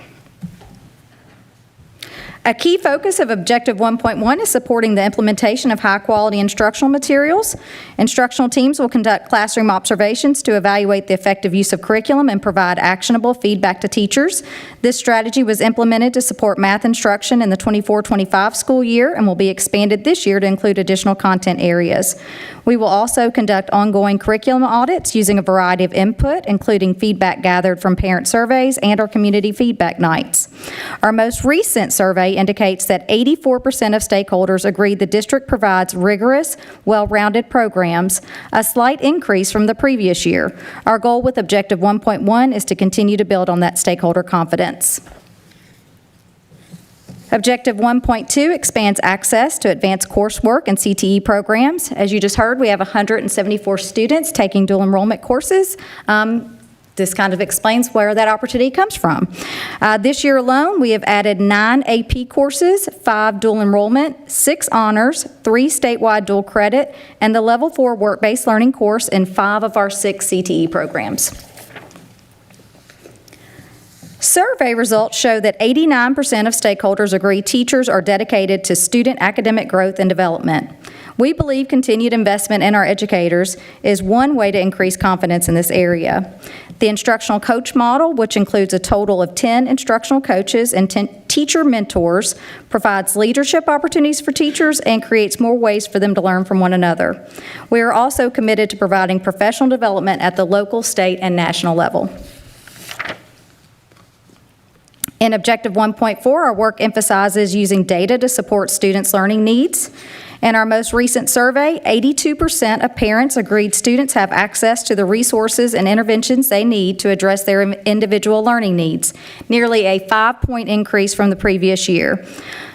[SPEAKER 10] A key focus of Objective 1.1 is supporting the implementation of high-quality instructional materials. Instructional teams will conduct classroom observations to evaluate the effective use of curriculum and provide actionable feedback to teachers. This strategy was implemented to support math instruction in the 24-25 school year and will be expanded this year to include additional content areas. We will also conduct ongoing curriculum audits using a variety of input, including feedback gathered from parent surveys and our community feedback nights. Our most recent survey indicates that 84% of stakeholders agree the district provides rigorous, well-rounded programs, a slight increase from the previous year. Our goal with Objective 1.1 is to continue to build on that stakeholder confidence. Objective 1.2 expands access to advanced coursework and CTE programs. As you just heard, we have 174 students taking dual enrollment courses. This kind of explains where that opportunity comes from. This year alone, we have added 9 AP courses, 5 dual enrollment, 6 honors, 3 statewide dual credit, and the Level 4 work-based learning course in 5 of our 6 CTE programs. Survey results show that 89% of stakeholders agree teachers are dedicated to student academic growth and development. We believe continued investment in our educators is one way to increase confidence in this area. The instructional coach model, which includes a total of 10 instructional coaches and 10 teacher mentors, provides leadership opportunities for teachers and creates more ways for them to learn from one another. We are also committed to providing professional development at the local, state, and national level. In Objective 1.4, our work emphasizes using data to support students' learning needs. In our most recent survey, 82% of parents agreed students have access to the resources and interventions they need to address their individual learning needs, nearly a 5-point increase from the previous year.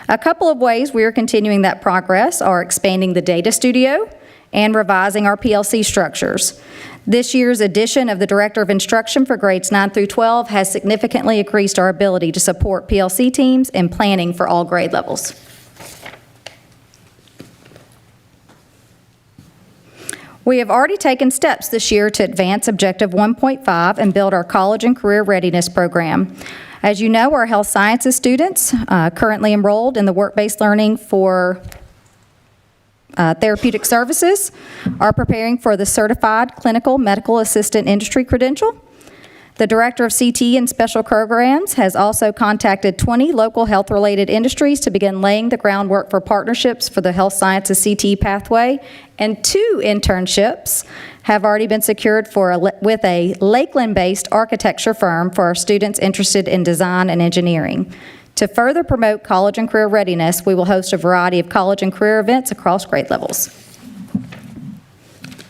[SPEAKER 10] A couple of ways we are continuing that progress are expanding the data studio and revising our PLC structures. This year's addition of the Director of Instruction for grades 9 through 12 has significantly increased our ability to support PLC teams and planning for all grade levels. We have already taken steps this year to advance Objective 1.5 and build our college and career readiness program. As you know, our health sciences students currently enrolled in the work-based learning for therapeutic services are preparing for the Certified Clinical Medical Assistant Industry Credential. The Director of CTE and Special Programs has also contacted 20 local health-related industries to begin laying the groundwork for partnerships for the health sciences CTE pathway, and 2 internships have already been secured with a Lakeland-based architecture firm for our students interested in design and engineering. To further promote college and career readiness, we will host a variety of college and career events across grade levels.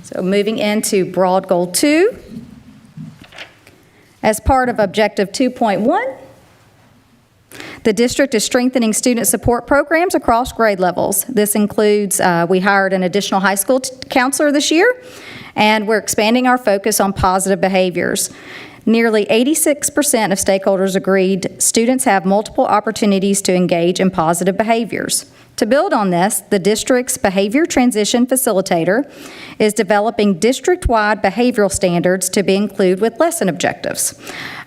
[SPEAKER 10] So moving into Broad Goal 2. As part of Objective 2.1, the district is strengthening student support programs across grade levels. This includes, we hired an additional high school counselor this year, and we're expanding our focus on positive behaviors. Nearly 86% of stakeholders agreed students have multiple opportunities to engage in positive behaviors. To build on this, the district's Behavior Transition Facilitator is developing district-wide behavioral standards to be included with lesson objectives.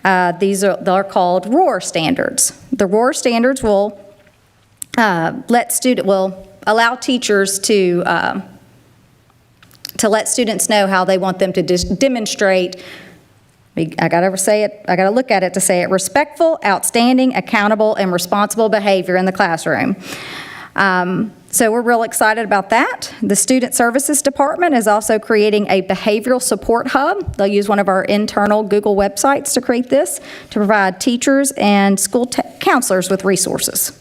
[SPEAKER 10] They're called ROAR standards. The ROAR standards will allow teachers to let students know how they want them to demonstrate. I gotta look at it to say it: respectful, outstanding, accountable, and responsible behavior in the classroom. So we're real excited about that. The Student Services Department is also creating a behavioral support hub. They'll use one of our internal Google websites to create this, to provide teachers and school counselors with resources.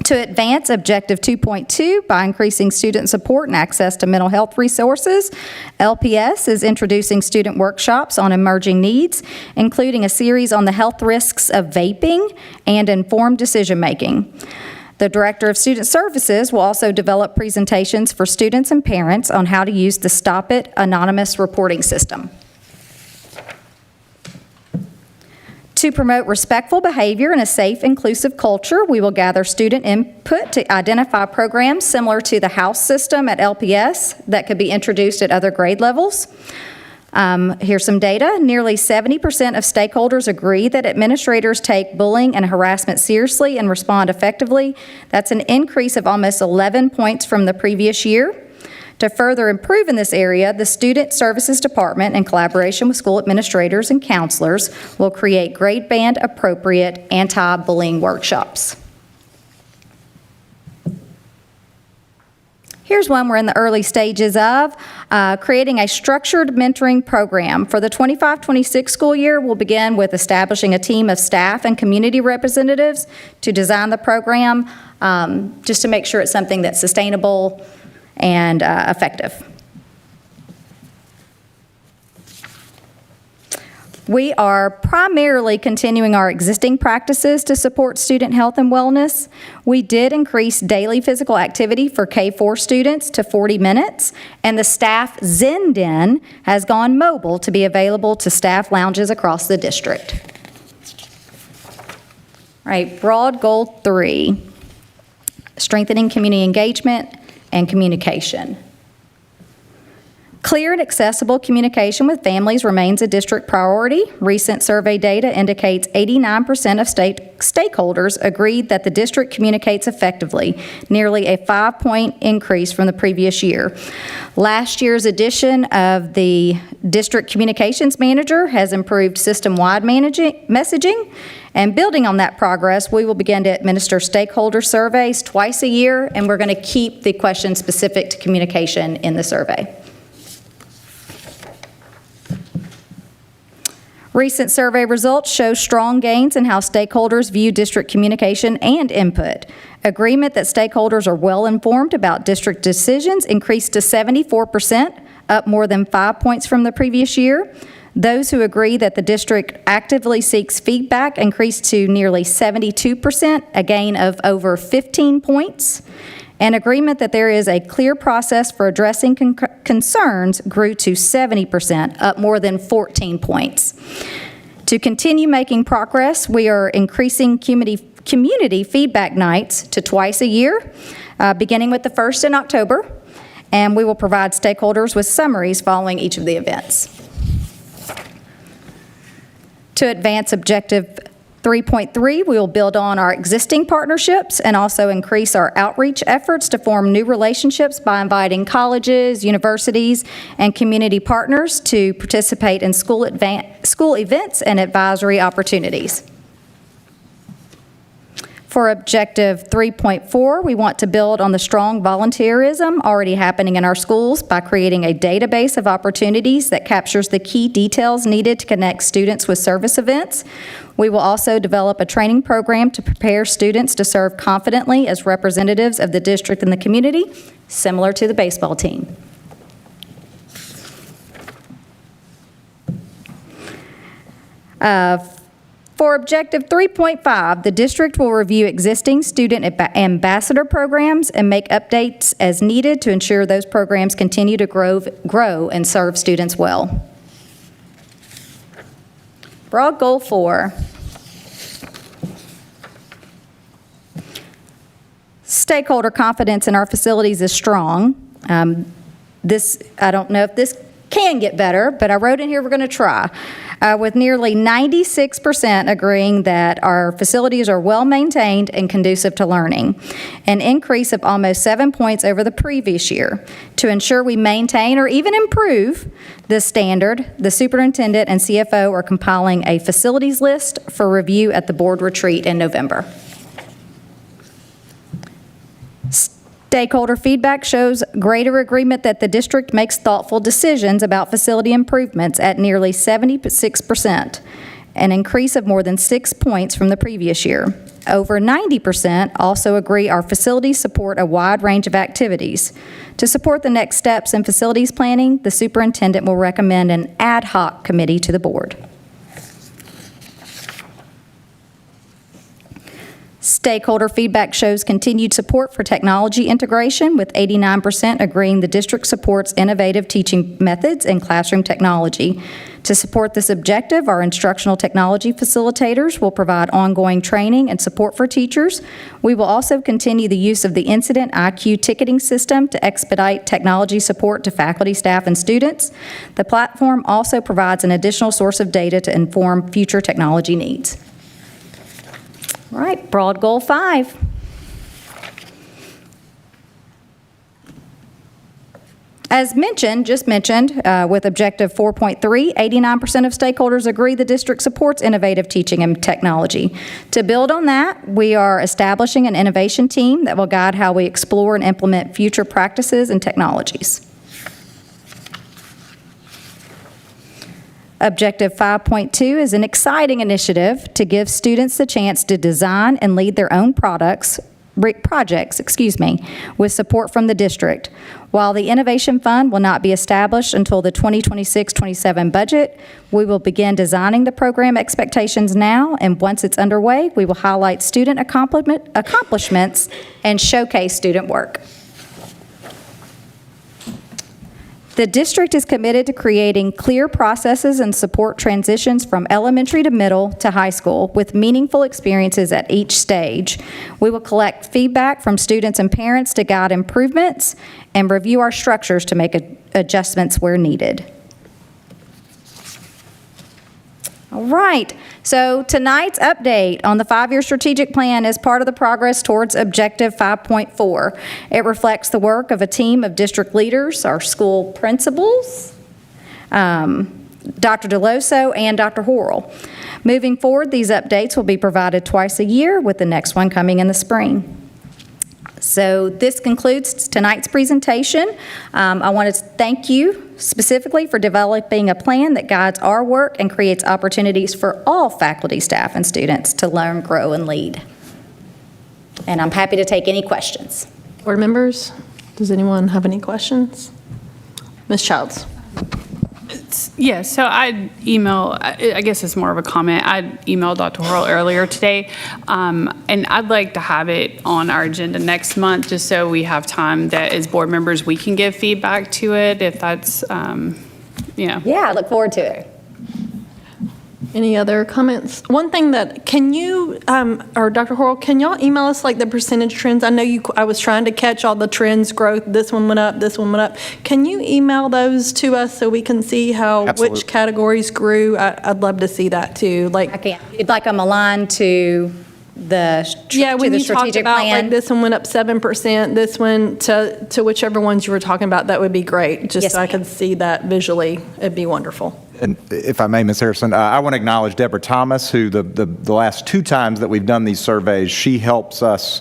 [SPEAKER 10] To advance Objective 2.2 by increasing student support and access to mental health resources, LPS is introducing student workshops on emerging needs, including a series on the health risks of vaping and informed decision-making. The Director of Student Services will also develop presentations for students and parents on how to use the Stop It Anonymous reporting system. To promote respectful behavior and a safe, inclusive culture, we will gather student input to identify programs similar to the house system at LPS that could be introduced at other grade levels. Here's some data. Nearly 70% of stakeholders agree that administrators take bullying and harassment seriously and respond effectively. That's an increase of almost 11 points from the previous year. To further improve in this area, the Student Services Department, in collaboration with school administrators and counselors, will create grade band appropriate anti-bullying workshops. Here's one we're in the early stages of, creating a structured mentoring program. For the 25-26 school year, we'll begin with establishing a team of staff and community representatives to design the program, just to make sure it's something that's sustainable and effective. We are primarily continuing our existing practices to support student health and wellness. We did increase daily physical activity for K-4 students to 40 minutes, and the staff Zen Den has gone mobile to be available to staff lounges across the district. All right, broad goal 3, strengthening community engagement and communication. Clear and accessible communication with families remains a district priority. Recent survey data indicates 89% of stakeholders agreed that the district communicates effectively, nearly a 5-point increase from the previous year. Last year's addition of the district communications manager has improved system-wide messaging. And building on that progress, we will begin to administer stakeholder surveys twice a year, and we're going to keep the questions specific to communication in the survey. Recent survey results show strong gains in how stakeholders view district communication and input. Agreement that stakeholders are well informed about district decisions increased to 74%, up more than 5 points from the previous year. Those who agree that the district actively seeks feedback increased to nearly 72%, a gain of over 15 points. And agreement that there is a clear process for addressing concerns grew to 70%, up more than 14 points. To continue making progress, we are increasing community feedback nights to twice a year, beginning with the first in October, and we will provide stakeholders with summaries following each of the events. To advance Objective 3.3, we will build on our existing partnerships and also increase our outreach efforts to form new relationships by inviting colleges, universities, and community partners to participate in school events and advisory opportunities. For Objective 3.4, we want to build on the strong volunteerism already happening in our schools by creating a database of opportunities that captures the key details needed to connect students with service events. We will also develop a training program to prepare students to serve confidently as representatives of the district and the community, similar to the baseball team. For Objective 3.5, the district will review existing student ambassador programs and make updates as needed to ensure those programs continue to grow and serve students well. Broad goal 4. Stakeholder confidence in our facilities is strong. I don't know if this can get better, but I wrote in here we're going to try. With nearly 96% agreeing that our facilities are well maintained and conducive to learning, an increase of almost 7 points over the previous year. To ensure we maintain or even improve this standard, the superintendent and CFO are compiling a facilities list for review at the board retreat in November. Stakeholder feedback shows greater agreement that the district makes thoughtful decisions about facility improvements at nearly 76%, an increase of more than 6 points from the previous year. Over 90% also agree our facilities support a wide range of activities. To support the next steps in facilities planning, the superintendent will recommend an ad hoc committee to the board. Stakeholder feedback shows continued support for technology integration, with 89% agreeing the district supports innovative teaching methods and classroom technology. To support this objective, our instructional technology facilitators will provide ongoing training and support for teachers. We will also continue the use of the Incident IQ ticketing system to expedite technology support to faculty, staff, and students. The platform also provides an additional source of data to inform future technology needs. All right, broad goal 5. As mentioned, with objective 4.3, 89% of stakeholders agree the district supports innovative teaching and technology. To build on that, we are establishing an innovation team that will guide how we explore and implement future practices and technologies. Objective 5.2 is an exciting initiative to give students the chance to design and lead their own projects, with support from the district. While the Innovation Fund will not be established until the 2026-27 budget, we will begin designing the program expectations now, and once it's underway, we will highlight student accomplishments and showcase student work. The district is committed to creating clear processes and support transitions from elementary to middle to high school with meaningful experiences at each stage. We will collect feedback from students and parents to guide improvements and review our structures to make adjustments where needed. All right, so tonight's update on the 5-year strategic plan is part of the progress towards Objective 5.4. It reflects the work of a team of district leaders, our school principals, Dr. DeLoso and Dr. Horrell. Moving forward, these updates will be provided twice a year, with the next one coming in the spring. So this concludes tonight's presentation. I want to thank you specifically for developing a plan that guides our work and creates opportunities for all faculty, staff, and students to learn, grow, and lead. And I'm happy to take any questions.
[SPEAKER 1] Board members, does anyone have any questions? Ms. Childs.
[SPEAKER 6] Yeah, so I guess it's more of a comment. I emailed Dr. Horrell earlier today, and I'd like to have it on our agenda next month, just so we have time that as board members, we can give feedback to it, if that's,
[SPEAKER 10] Yeah, I look forward to it.
[SPEAKER 1] Any other comments? One thing that, can you, or Dr. Horrell, can y'all email us like the percentage trends? I know I was trying to catch all the trends growth. This one went up, this one went up. Can you email those to us so we can see how,
[SPEAKER 3] Absolutely.
[SPEAKER 1] which categories grew? I'd love to see that too.
[SPEAKER 10] I can. You'd like them aligned to the
[SPEAKER 1] when you talked
[SPEAKER 10] strategic
[SPEAKER 1] about
[SPEAKER 10] plan?
[SPEAKER 1] like this one went up 7%, this one to whichever ones you were talking about, that would be great. Just
[SPEAKER 10] Yes,
[SPEAKER 1] so I
[SPEAKER 10] ma'am.
[SPEAKER 1] could see that visually, it'd be wonderful.
[SPEAKER 3] And if I may, Ms. Harrison, I want to acknowledge Deborah Thomas, who the last 2 times that we've done these surveys, she helps us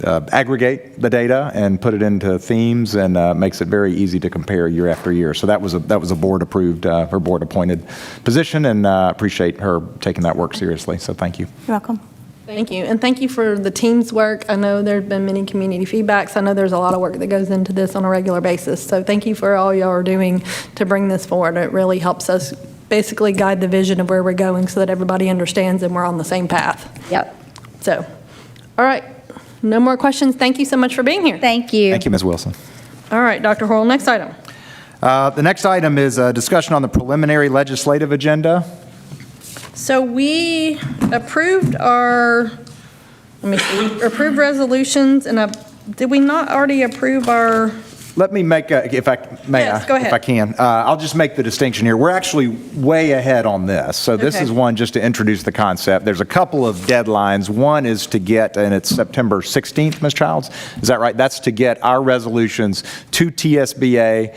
[SPEAKER 3] aggregate the data and put it into themes, and makes it very easy to compare year after year. So that was a board-approved, her board-appointed position, and appreciate her taking that work seriously. So thank you.
[SPEAKER 2] You're welcome.
[SPEAKER 1] Thank you. And thank you for the team's work. I know there have been many community feedbacks. I know there's a lot of work that goes into this on a regular basis. So thank you for all y'all are doing to bring this forward. It really helps us basically guide the vision of where we're going so that everybody understands and we're on the same path.
[SPEAKER 10] Yep.
[SPEAKER 1] So, all right. No more questions. Thank you so much for being here.
[SPEAKER 10] Thank you.
[SPEAKER 3] Thank you, Ms. Wilson.
[SPEAKER 1] All right, Dr. Horrell, next item.
[SPEAKER 3] The next item is a discussion on the preliminary legislative agenda.
[SPEAKER 1] So we approved we approved resolutions, and did we not already approve our?
[SPEAKER 3] Let me make, if I may,
[SPEAKER 1] Yes, go ahead.
[SPEAKER 3] if I can, I'll just make the distinction here. We're actually way ahead on this. So this
[SPEAKER 1] Okay.
[SPEAKER 3] is one just to introduce the concept. There's a couple of deadlines. One is to get, and it's September 16th, Ms. Childs, is that right? That's to get our resolutions to TSBA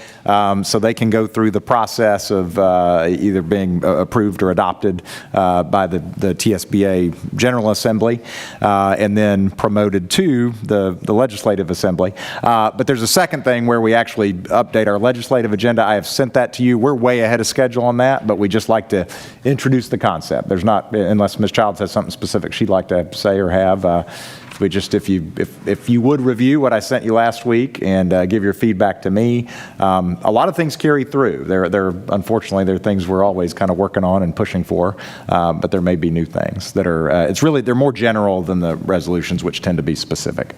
[SPEAKER 3] so they can go through the process of either being approved or adopted by the TSBA General Assembly and then promoted to the Legislative Assembly. But there's a second thing where we actually update our legislative agenda. I have sent that to you. We're way ahead of schedule on that, but we just like to introduce the concept. There's not, unless Ms. Childs has something specific she'd like to say or have, We just, if you would review what I sent you last week and give your feedback to me, a lot of things carry through. Unfortunately, there are things we're always kind of working on and pushing for, but there may be new things that are, they're more general than the resolutions, which tend to be specific.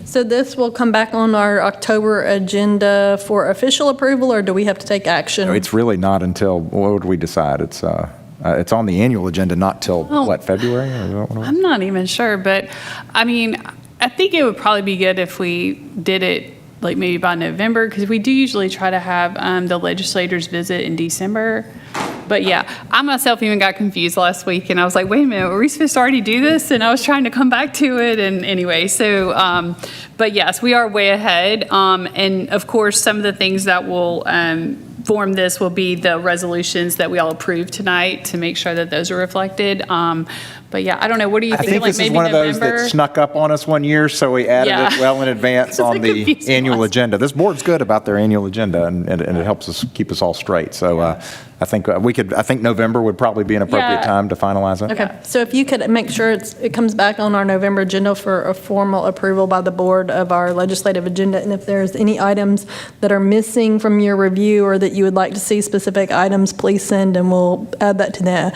[SPEAKER 1] So this will come back on our October agenda for official approval, or do we have to take action?
[SPEAKER 3] No, it's really not until, what would we decide? It's on the annual agenda, not till, February?
[SPEAKER 6] I'm not even sure, but I mean, I think it would probably be good if we did it like maybe by November, because we do usually try to have the legislators visit in December. But yeah, I myself even got confused last week, and I was like, wait a minute, were we supposed to already do this? And I was trying to come back to it, and anyway, so, but yes, we are way ahead. And of course, some of the things that will form this will be the resolutions that we all approved tonight to make sure that those are reflected. But yeah, I don't know, what do you
[SPEAKER 3] I
[SPEAKER 6] think?
[SPEAKER 3] think
[SPEAKER 6] Like
[SPEAKER 3] this is
[SPEAKER 6] maybe
[SPEAKER 3] one of those
[SPEAKER 6] November?
[SPEAKER 3] that snuck up on us one year, so we added it well in advance on the
[SPEAKER 6] confused
[SPEAKER 3] annual
[SPEAKER 6] us.
[SPEAKER 3] agenda. This board's good about their annual agenda, and it helps us keep us all straight. So I think I think November would probably be an appropriate
[SPEAKER 6] Yeah.
[SPEAKER 3] time to finalize it.
[SPEAKER 1] Okay, so if you could make sure it comes back on our November agenda for a formal approval by the board of our legislative agenda, and if there's any items that are missing from your review or that you would like to see specific items, please send, and we'll add that to the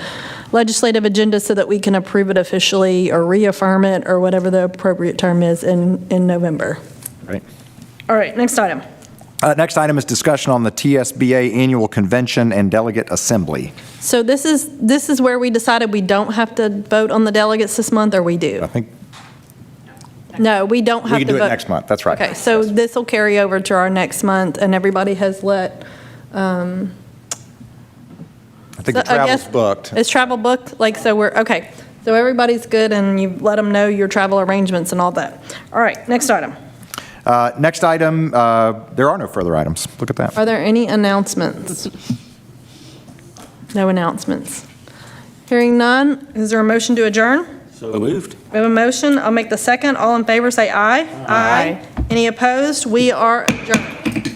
[SPEAKER 1] legislative agenda so that we can approve it officially or reaffirm it or whatever the appropriate term is in November.
[SPEAKER 3] Right.
[SPEAKER 1] All right, next item.
[SPEAKER 3] Next item is discussion on the TSBA Annual Convention and Delegate Assembly.
[SPEAKER 1] So this is where we decided we don't have to vote on the delegates this month, or we do?
[SPEAKER 3] I think
[SPEAKER 1] No, we don't have to
[SPEAKER 3] we can
[SPEAKER 1] vote.
[SPEAKER 3] do it next month. That's right.
[SPEAKER 1] Okay, so this will carry over to our next month, and everybody has let,
[SPEAKER 3] I think the
[SPEAKER 1] so I
[SPEAKER 3] travel's
[SPEAKER 1] guess-
[SPEAKER 3] booked.
[SPEAKER 1] Is travel booked? Like, so okay. So everybody's good, and you've let them know your travel arrangements and all that. All right, next item.
[SPEAKER 3] Next item, there are no further items. Look at that.
[SPEAKER 1] Are there any announcements? No announcements. Hearing none, is there a motion to adjourn?
[SPEAKER 8] So moved.
[SPEAKER 1] We have a motion. I'll make the second. All in favor, say aye. Aye. Any opposed? We are adjourned.